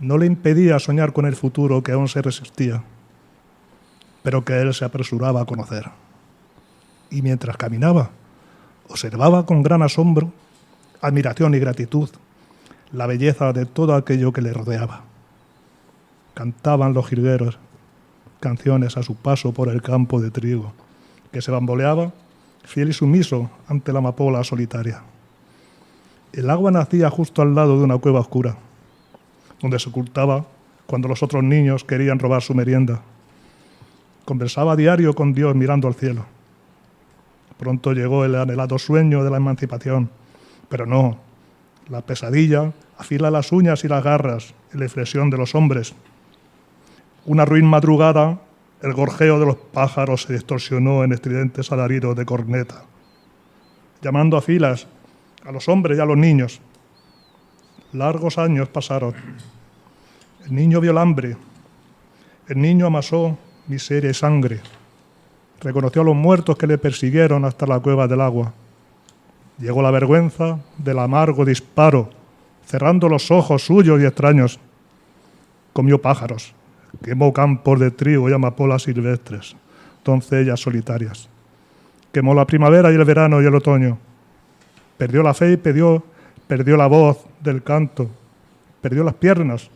no le impedía soñar con el futuro que aún se resistía, pero que él se apresuraba a conocer. Y mientras caminaba, observaba con gran asombro, admiración y gratitud la belleza de todo aquello que le rodeaba. Cantaban los jilgueros canciones a su paso por el campo de trigo, que se bamboleaba, fiel y sumiso ante la amapola solitaria. El agua nacía justo al lado de una cueva oscura, donde se ocultaba cuando los otros niños querían robar su merienda. Conversaba a diario con Dios mirando al cielo. Pronto llegó el anhelado sueño de la emancipación, pero no. La pesadilla afila las uñas y las garras en la inflexión de los hombres. Una ruin madrugada, el gorjeo de los pájaros se distorsionó en estridentes alaridos de corneta, llamando a filas a los hombres y a los niños. Largos años pasaron. El niño vio el hambre. El niño amasó miseria y sangre. Reconoció a los muertos que le persiguieron hasta la cueva del agua. Llegó la vergüenza del amargo disparo, cerrando los ojos suyos y extraños. Comió pájaros, quemó campos de trigo y amapolas silvestres, doncellas solitarias. Quemó la primavera y el verano y el otoño. Perdió la fe y perdió la voz del canto. Perdió las piernas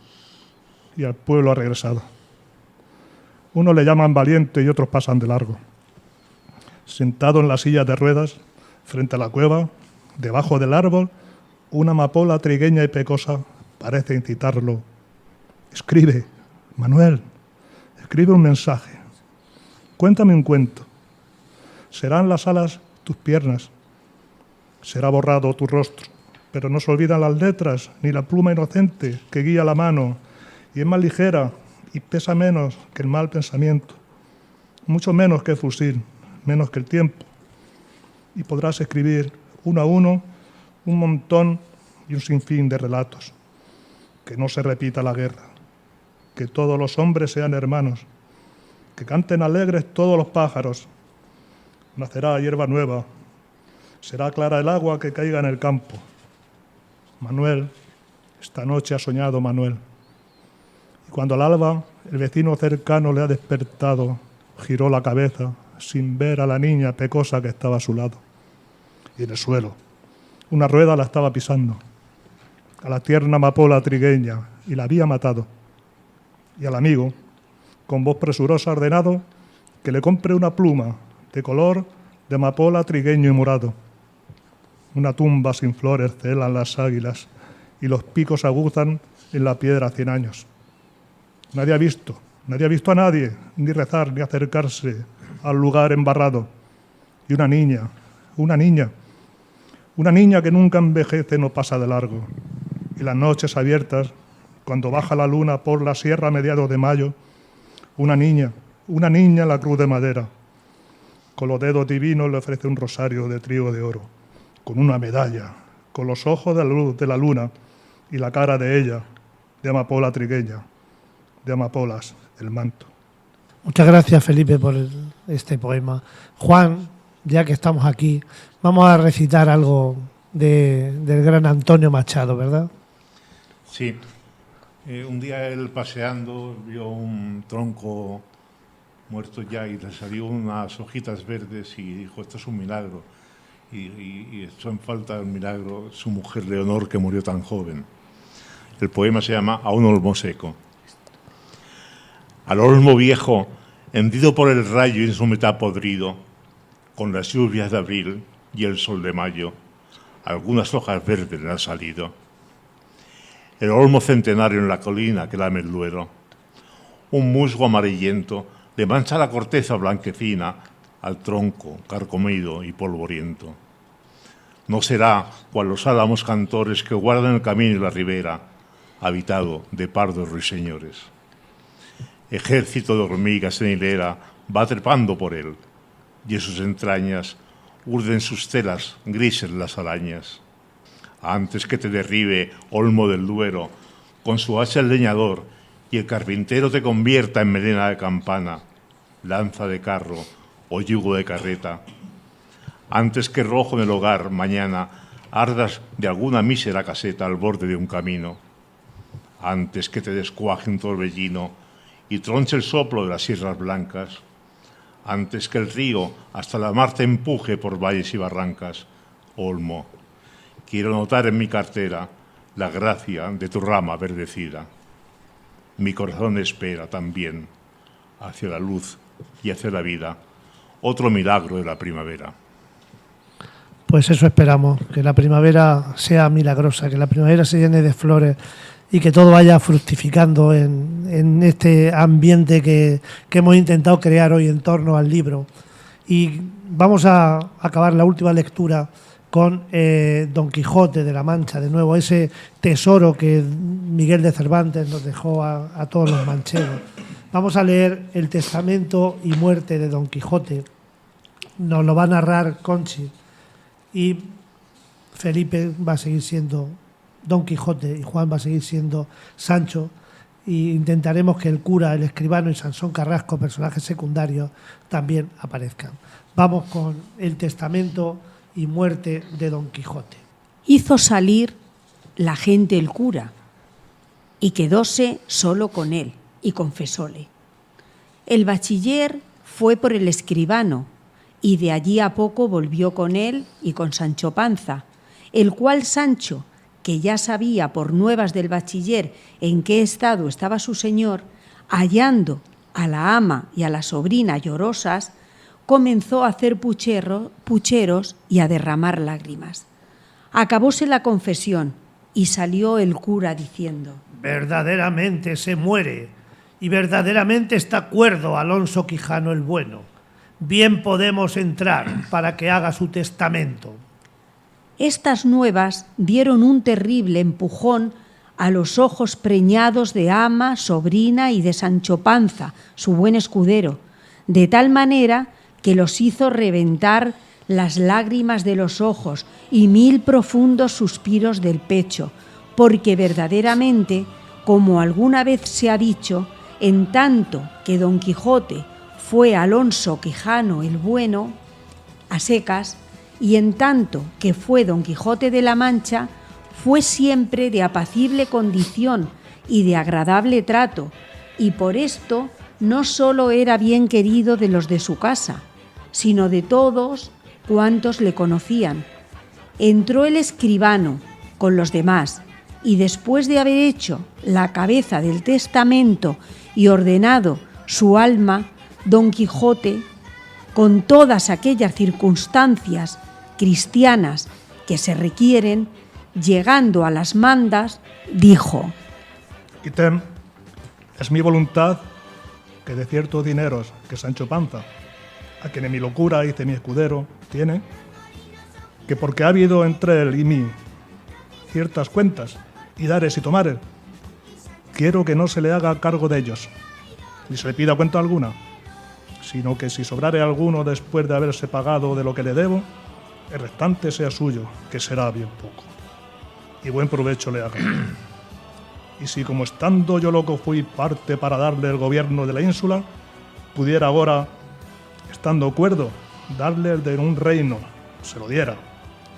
y al pueblo ha regresado. Unos le llaman valiente y otros pasan de largo. Sentado en la silla de ruedas, frente a la cueva, debajo del árbol, una amapola trigueña y pecosa parece incitarlo. Escribe, Manuel, escribe un mensaje. Cuéntame un cuento. Serán las alas tus piernas. Será borrado tu rostro, pero no se olvidan las letras ni la pluma inocente que guía la mano y es más ligera y pesa menos que el mal pensamiento, mucho menos que el fusil, menos que el tiempo. Y podrás escribir uno a uno un montón y un sinfín de relatos. Que no se repita la guerra, que todos los hombres sean hermanos, que canten alegres todos los pájaros. Nacerá hierba nueva, será clara el agua que caiga en el campo. Manuel, esta noche ha soñado Manuel. Y cuando al alba el vecino cercano le ha despertado, giró la cabeza sin ver a la niña pecosa que estaba a su lado. Y en el suelo, una rueda la estaba pisando, a la tierna amapola trigueña, y la había matado. Y al amigo, con voz presurosa, ordenado que le compre una pluma de color de amapola trigueño y morado. Una tumba sin flores celan las águilas y los picos aguzan en la piedra 100 años. Nadie ha visto a nadie, ni rezar, ni acercarse al lugar embarrado. Y una niña que nunca envejece no pasa de largo. Y las noches abiertas, cuando baja la luna por la sierra a mediados de mayo, una niña en la cruz de madera. Con los dedos divinos le ofrece un rosario de trigo de oro, con una medalla, con los ojos de la luz de la luna y la cara de ella, de amapola trigueña, de amapolas, el manto. Muchas gracias, Felipe, por este poema. Juan, ya que estamos aquí, vamos a recitar algo del gran Antonio Machado, ¿verdad? Sí. Un día él paseando vio un tronco muerto ya y le salió unas hojitas verdes y dijo, esto es un milagro. Y echó en falta el milagro su mujer Leonor, que murió tan joven. El poema se llama A un olmo seco. Al olmo viejo, hendido por el rayo en su mitad podrido, con las lluvias de abril y el sol de mayo, algunas hojas verdes le han salido. el olmo centenario en la colina que lame el Duero. Un musgo amarillento le mancha la corteza blanquecina al tronco carcomido y polvoriento. No será cual los álamos cantores que guardan el camino y la ribera, habitado de pardos ruiseñores. Ejército de hormigas en hilera va trepando por él, y en sus entrañas urden sus telas grises las arañas. Antes que te derribe, olmo del Duero, con su hacha el leñador, y el carpintero te convierta en melena de campana, lanza de carro o yugo de carreta. Antes que rojo en el hogar, mañana, ardas de alguna mísera caseta al borde de un camino. Antes que te descuaje un torbellino y tronche el soplo de las sierras blancas. Antes que el río hasta la mar te empuje por valles y barrancas. Olmo, quiero notar en mi cartera la gracia de tu rama verdecida. Mi corazón espera también hacia la luz y hacia la vida otro milagro de la primavera. Pues eso esperamos, que la primavera sea milagrosa, que la primavera se llene de flores y que todo vaya fructificando en este ambiente que hemos intentado crear hoy en torno al libro. Y vamos a acabar la última lectura con Don Quijote de la Mancha, de nuevo, ese tesoro que Miguel de Cervantes nos dejó a todos los manchegos. Vamos a leer el testamento y muerte de Don Quijote. Nos lo va a narrar Conchi y Felipe va a seguir siendo Don Quijote y Juan va a seguir siendo Sancho, y intentaremos que el cura, el escribano y Sansón Carrasco, personajes secundarios, también aparezcan. Vamos con el testamento y muerte de Don Quijote. Hizo salir la gente el cura y quedóse solo con él y confesóle. El bachiller fue por el escribano y de allí a poco volvió con él y con Sancho Panza, el cual Sancho, que ya sabía por nuevas del bachiller en qué estado estaba su señor, hallando a la ama y a la sobrina llorosas, comenzó a hacer pucheros y a derramar lágrimas. Acabóse la confesión y salió el cura diciendo: verdaderamente se muere y verdaderamente está cuerdo Alonso Quijano el Bueno. Bien podemos entrar para que haga su testamento. Estas nuevas dieron un terrible empujón a los ojos preñados de ama, sobrina y de Sancho Panza, su buen escudero, de tal manera que los hizo reventar las lágrimas de los ojos y 1000 profundos suspiros del pecho, porque verdaderamente, como alguna vez se ha dicho, en tanto que Don Quijote fue Alonso Quijano el Bueno, a secas, y en tanto que fue Don Quijote de la Mancha, fue siempre de apacible condición y de agradable trato, y por esto no sólo era bien querido de los de su casa, sino de todos cuantos le conocían. Entró el escribano con los demás, y después de haber hecho la cabeza del testamento y ordenado su alma, Don Quijote, con todas aquellas circunstancias cristianas que se requieren, llegando a las mandas, dijo: Item, es mi voluntad que de ciertos dineros que Sancho Panza, a quien en mi locura hice mi escudero, tiene, que porque ha habido entre él y mí ciertas cuentas y dares y tomares, quiero que no se le haga cargo de ellos, ni se le pida cuenta alguna, sino que si sobrare alguno después de haberse pagado de lo que le debo, el restante sea suyo, que será bien poco, y buen provecho le haga. Y si como estando yo loco fui parte para darle el gobierno de la ínsula, pudiera ahora, estando cuerdo, darle el de un reino, se lo diera,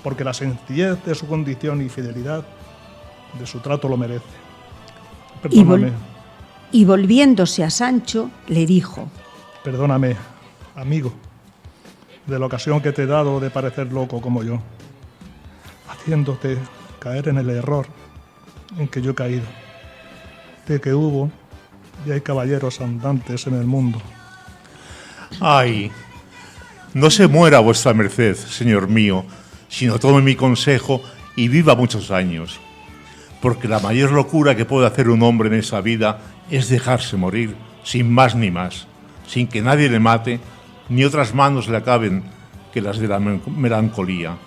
porque la sencillez de su condición y fidelidad de su trato lo merece. Perdóname. Y volviéndose a Sancho, le dijo: Perdóname, amigo, de la ocasión que te he dado de parecer loco como yo, haciéndote caer en el error en que yo he caído, de que hubo y hay caballeros andantes en el mundo. Ay, no se muera vuestra merced, señor mío, sino tome mi consejo y viva muchos años. porque la mayor locura que puede hacer un hombre en esa vida es dejarse morir, sin más ni más, sin que nadie le mate, ni otras manos le acaben que las de la melancolía.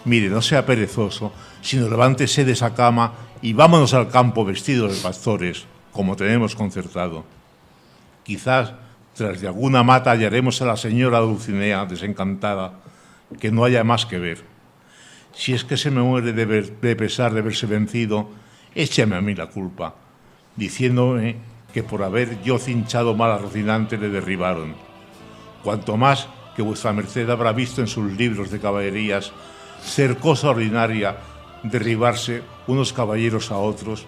Mire, no sea perezoso, sino levántese de esa cama y vámonos al campo vestidos de pastores, como tenemos concertado. Quizás tras de alguna mata hallaremos a la señora Dulcinea desencantada, que no haya más que ver. Si es que se me muere de pesar de verse vencido, écheme a mí la culpa, diciéndome que por haber yo cinchado mal a Rocinante le derribaron. Cuanto más que vuestra merced habrá visto en sus libros de caballerías ser cosa ordinaria derribarse unos caballeros a otros,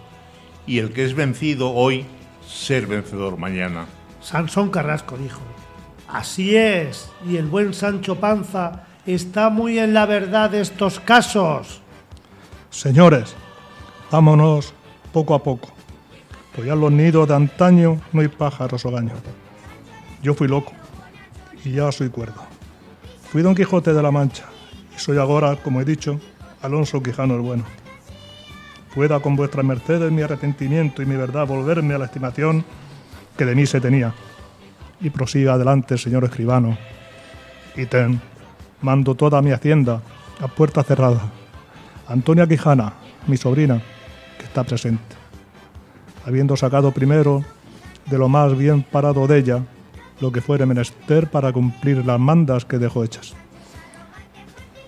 y el que es vencido hoy ser vencedor mañana. Sansón Carrasco dijo: así es, y el buen Sancho Panza está muy en la verdad de estos casos. Señores, vámonos poco a poco, pues ya en los nidos de antaño no hay pájaros hogaños. Yo fui loco y ya soy cuerdo. Fui Don Quijote de la Mancha y soy ahora, como he dicho, Alonso Quijano el Bueno. Pueda con vuestras mercedes mi arrepentimiento y mi verdad volverme a la estimación que de mí se tenía. Y prosiga adelante, señor escribano. Y mando toda mi hacienda a puerta cerrada. Antonia Quijana, mi sobrina, que está presente, habiendo sacado primero de lo más bien parado de ella lo que fuere menester para cumplir las mandas que dejó hechas.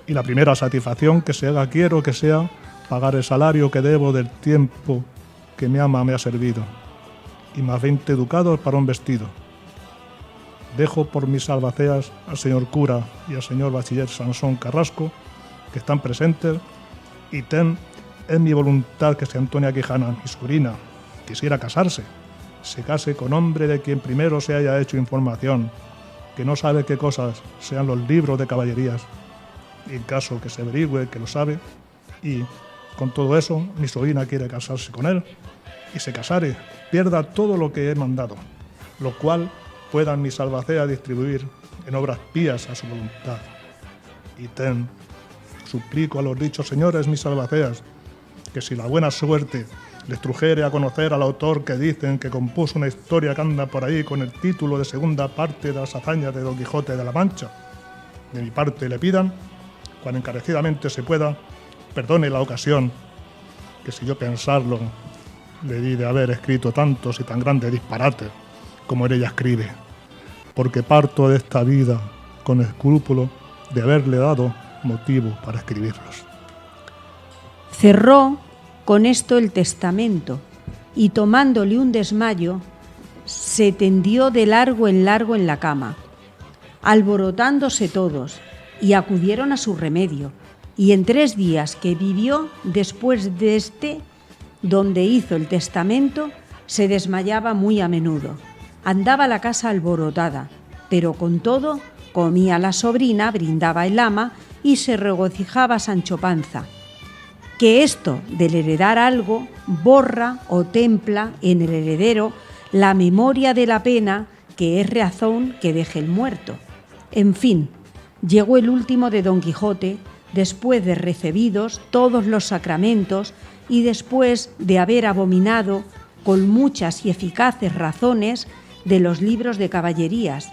Y la primera satisfacción que se haga quiero que sea pagar el salario que debo del tiempo que mi ama me ha servido, y más 20 ducados para un vestido. Dejo por mis albaceas al señor cura y al señor bachiller Sansón Carrasco, que están presentes, y es mi voluntad que si Antonia Quijana, mi sobrina, quisiera casarse, se case con hombre de quien primero se haya hecho información, que no sabe qué cosas sean los libros de caballerías, y en caso que se averigüe que lo sabe, y con todo eso mi sobrina quiere casarse con él, y se casare, pierda todo lo que he mandado, lo cual puedan mis albaceas distribuir en obras pías a su voluntad. Y suplico a los dichos señores mis albaceas, que si la buena suerte les trujere a conocer al autor que dicen que compuso una historia que anda por ahí con el título de segunda parte de las hazañas de Don Quijote de la Mancha, de mi parte le pidan, cuan encarecidamente se pueda, perdone la ocasión, que si yo pensarlo, le di de haber escrito tantos y tan grandes disparates como en ella escribe, porque parto de esta vida con escrúpulo de haberle dado motivo para escribirlos. Cerró con esto el testamento y tomándole un desmayo, se tendió de largo en la cama, alborotándose todos, y acudieron a su remedio, y en 3 días que vivió después de este, donde hizo el testamento, se desmayaba muy a menudo. Andaba la casa alborotada, pero con todo comía la sobrina, brindaba el ama y se regocijaba Sancho Panza, que esto del heredar algo borra o templa en el heredero la memoria de la pena que es razón que deje el muerto. En fin, llegó el último de Don Quijote, después de recibidos todos los sacramentos y después de haber abominado con muchas y eficaces razones de los libros de caballerías.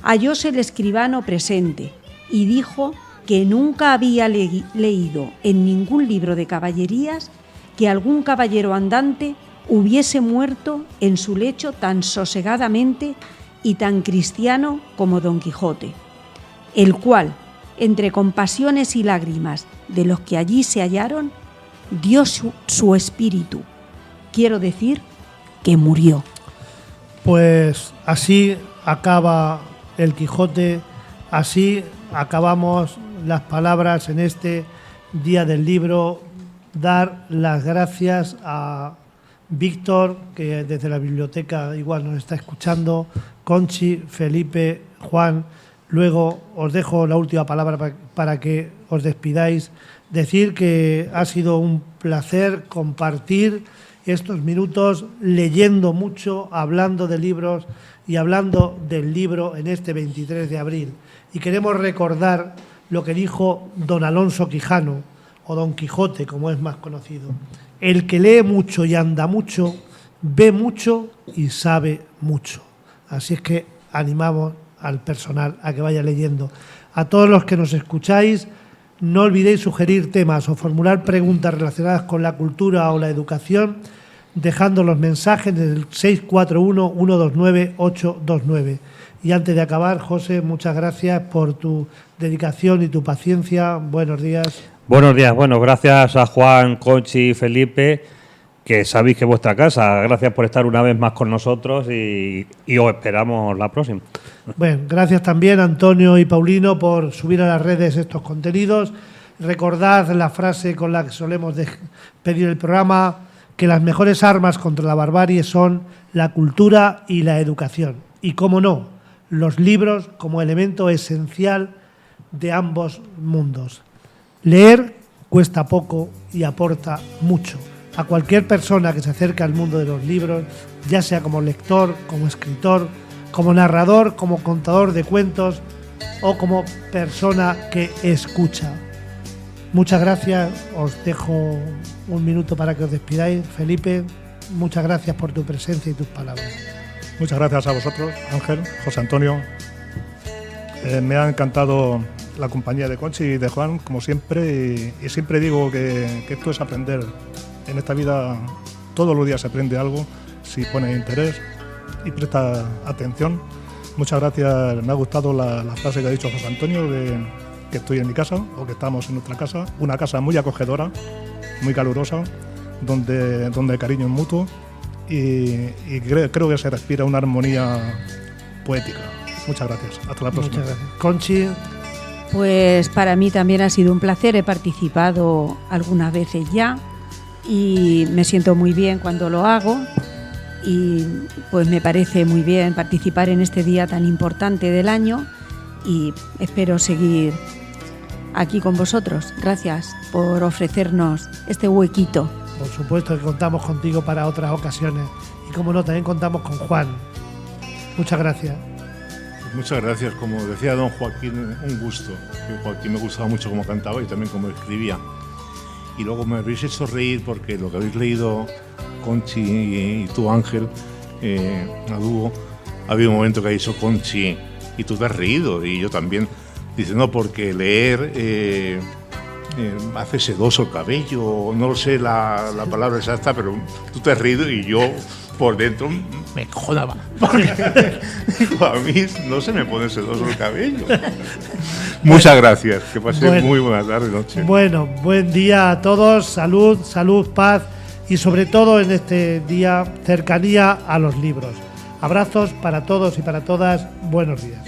Hallóse el escribano presente y dijo que nunca había leído en ningún libro de caballerías que algún caballero andante hubiese muerto en su lecho tan sosegadamente y tan cristiano como Don Quijote, el cual, entre compasiones y lágrimas de los que allí se hallaron, dio su espíritu, quiero decir, que murió. Pues así acaba el Quijote, así acabamos las palabras en este Día del Libro. Dar las gracias a Víctor, que desde la biblioteca igual nos está escuchando, Conchi, Felipe, Juan. Luego os dejo la última palabra para que os despidáis. Decir que ha sido un placer compartir estos minutos leyendo mucho, hablando de libros y hablando del libro en este 23 de abril. Y queremos recordar lo que dijo don Alonso Quijano o Don Quijote, como es más conocido. El que lee mucho y anda mucho, ve mucho y sabe mucho. Así es que animamos al personal a que vaya leyendo. A todos los que nos escucháis, no olvidéis sugerir temas o formular preguntas relacionadas con la cultura o la educación, dejando los mensajes en el 641-129-829. Y antes de acabar, José, muchas gracias por tu dedicación y tu paciencia. Buenos días. Buenos días. Bueno, gracias a Juan, Conchi y Felipe, que sabéis que es vuestra casa. Gracias por estar una vez más con nosotros y os esperamos la próxima. Bueno, gracias también a Antonio y Paulino por subir a las redes estos contenidos. Recordad la frase con la que solemos despedir el programa, que las mejores armas contra la barbarie son la cultura y la educación. Y cómo no, los libros como elemento esencial de ambos mundos. Leer cuesta poco y aporta mucho. A cualquier persona que se acerque al mundo de los libros, ya sea como lector, como escritor, como narrador, como contador de cuentos o como persona que escucha. Muchas gracias, os dejo un minuto para que os despidáis. Felipe, muchas gracias por tu presencia y tus palabras. Muchas gracias a vosotros, Ángel, José Antonio. Me ha encantado la compañía de Conchi y de Juan, como siempre, y siempre digo que esto es aprender. En esta vida todos los días se aprende algo si pones interés y presta atención. Muchas gracias, me ha gustado la frase que ha dicho José Antonio, de que estoy en mi casa o que estamos en nuestra casa, una casa muy acogedora, muy calurosa, donde el cariño es mutuo y creo que se respira una armonía poética. Muchas gracias, hasta la próxima. Muchas gracias. Conchi. Pues para mí también ha sido un placer, he participado algunas veces ya y me siento muy bien cuando lo hago y pues me parece muy bien participar en este día tan importante del año y espero seguir aquí con vosotros. Gracias por ofrecernos este huequito. Por supuesto que contamos contigo para otras ocasiones y como no, también contamos con Juan. Muchas gracias. Muchas gracias, como decía don Joaquín, un gusto. Joaquín me gustaba mucho cómo cantaba y también cómo escribía. Y luego me habéis hecho reír porque lo que habéis leído, Conchi y tú, Ángel, a dúo, ha habido un momento que ha dicho Conchi y tú te has reído y yo también. Dice, no, porque leer hace sedoso el cabello, no lo sé la palabra exacta, pero tú te has reído y yo por dentro me cojonaba. Porque a mí no se me pone sedoso el cabello. Muchas gracias, que pasen muy buena tarde, noche. Bueno, buen día a todos, salud, paz y sobre todo en este día cercanía a los libros. Abrazos para todos y para todas, buenos días.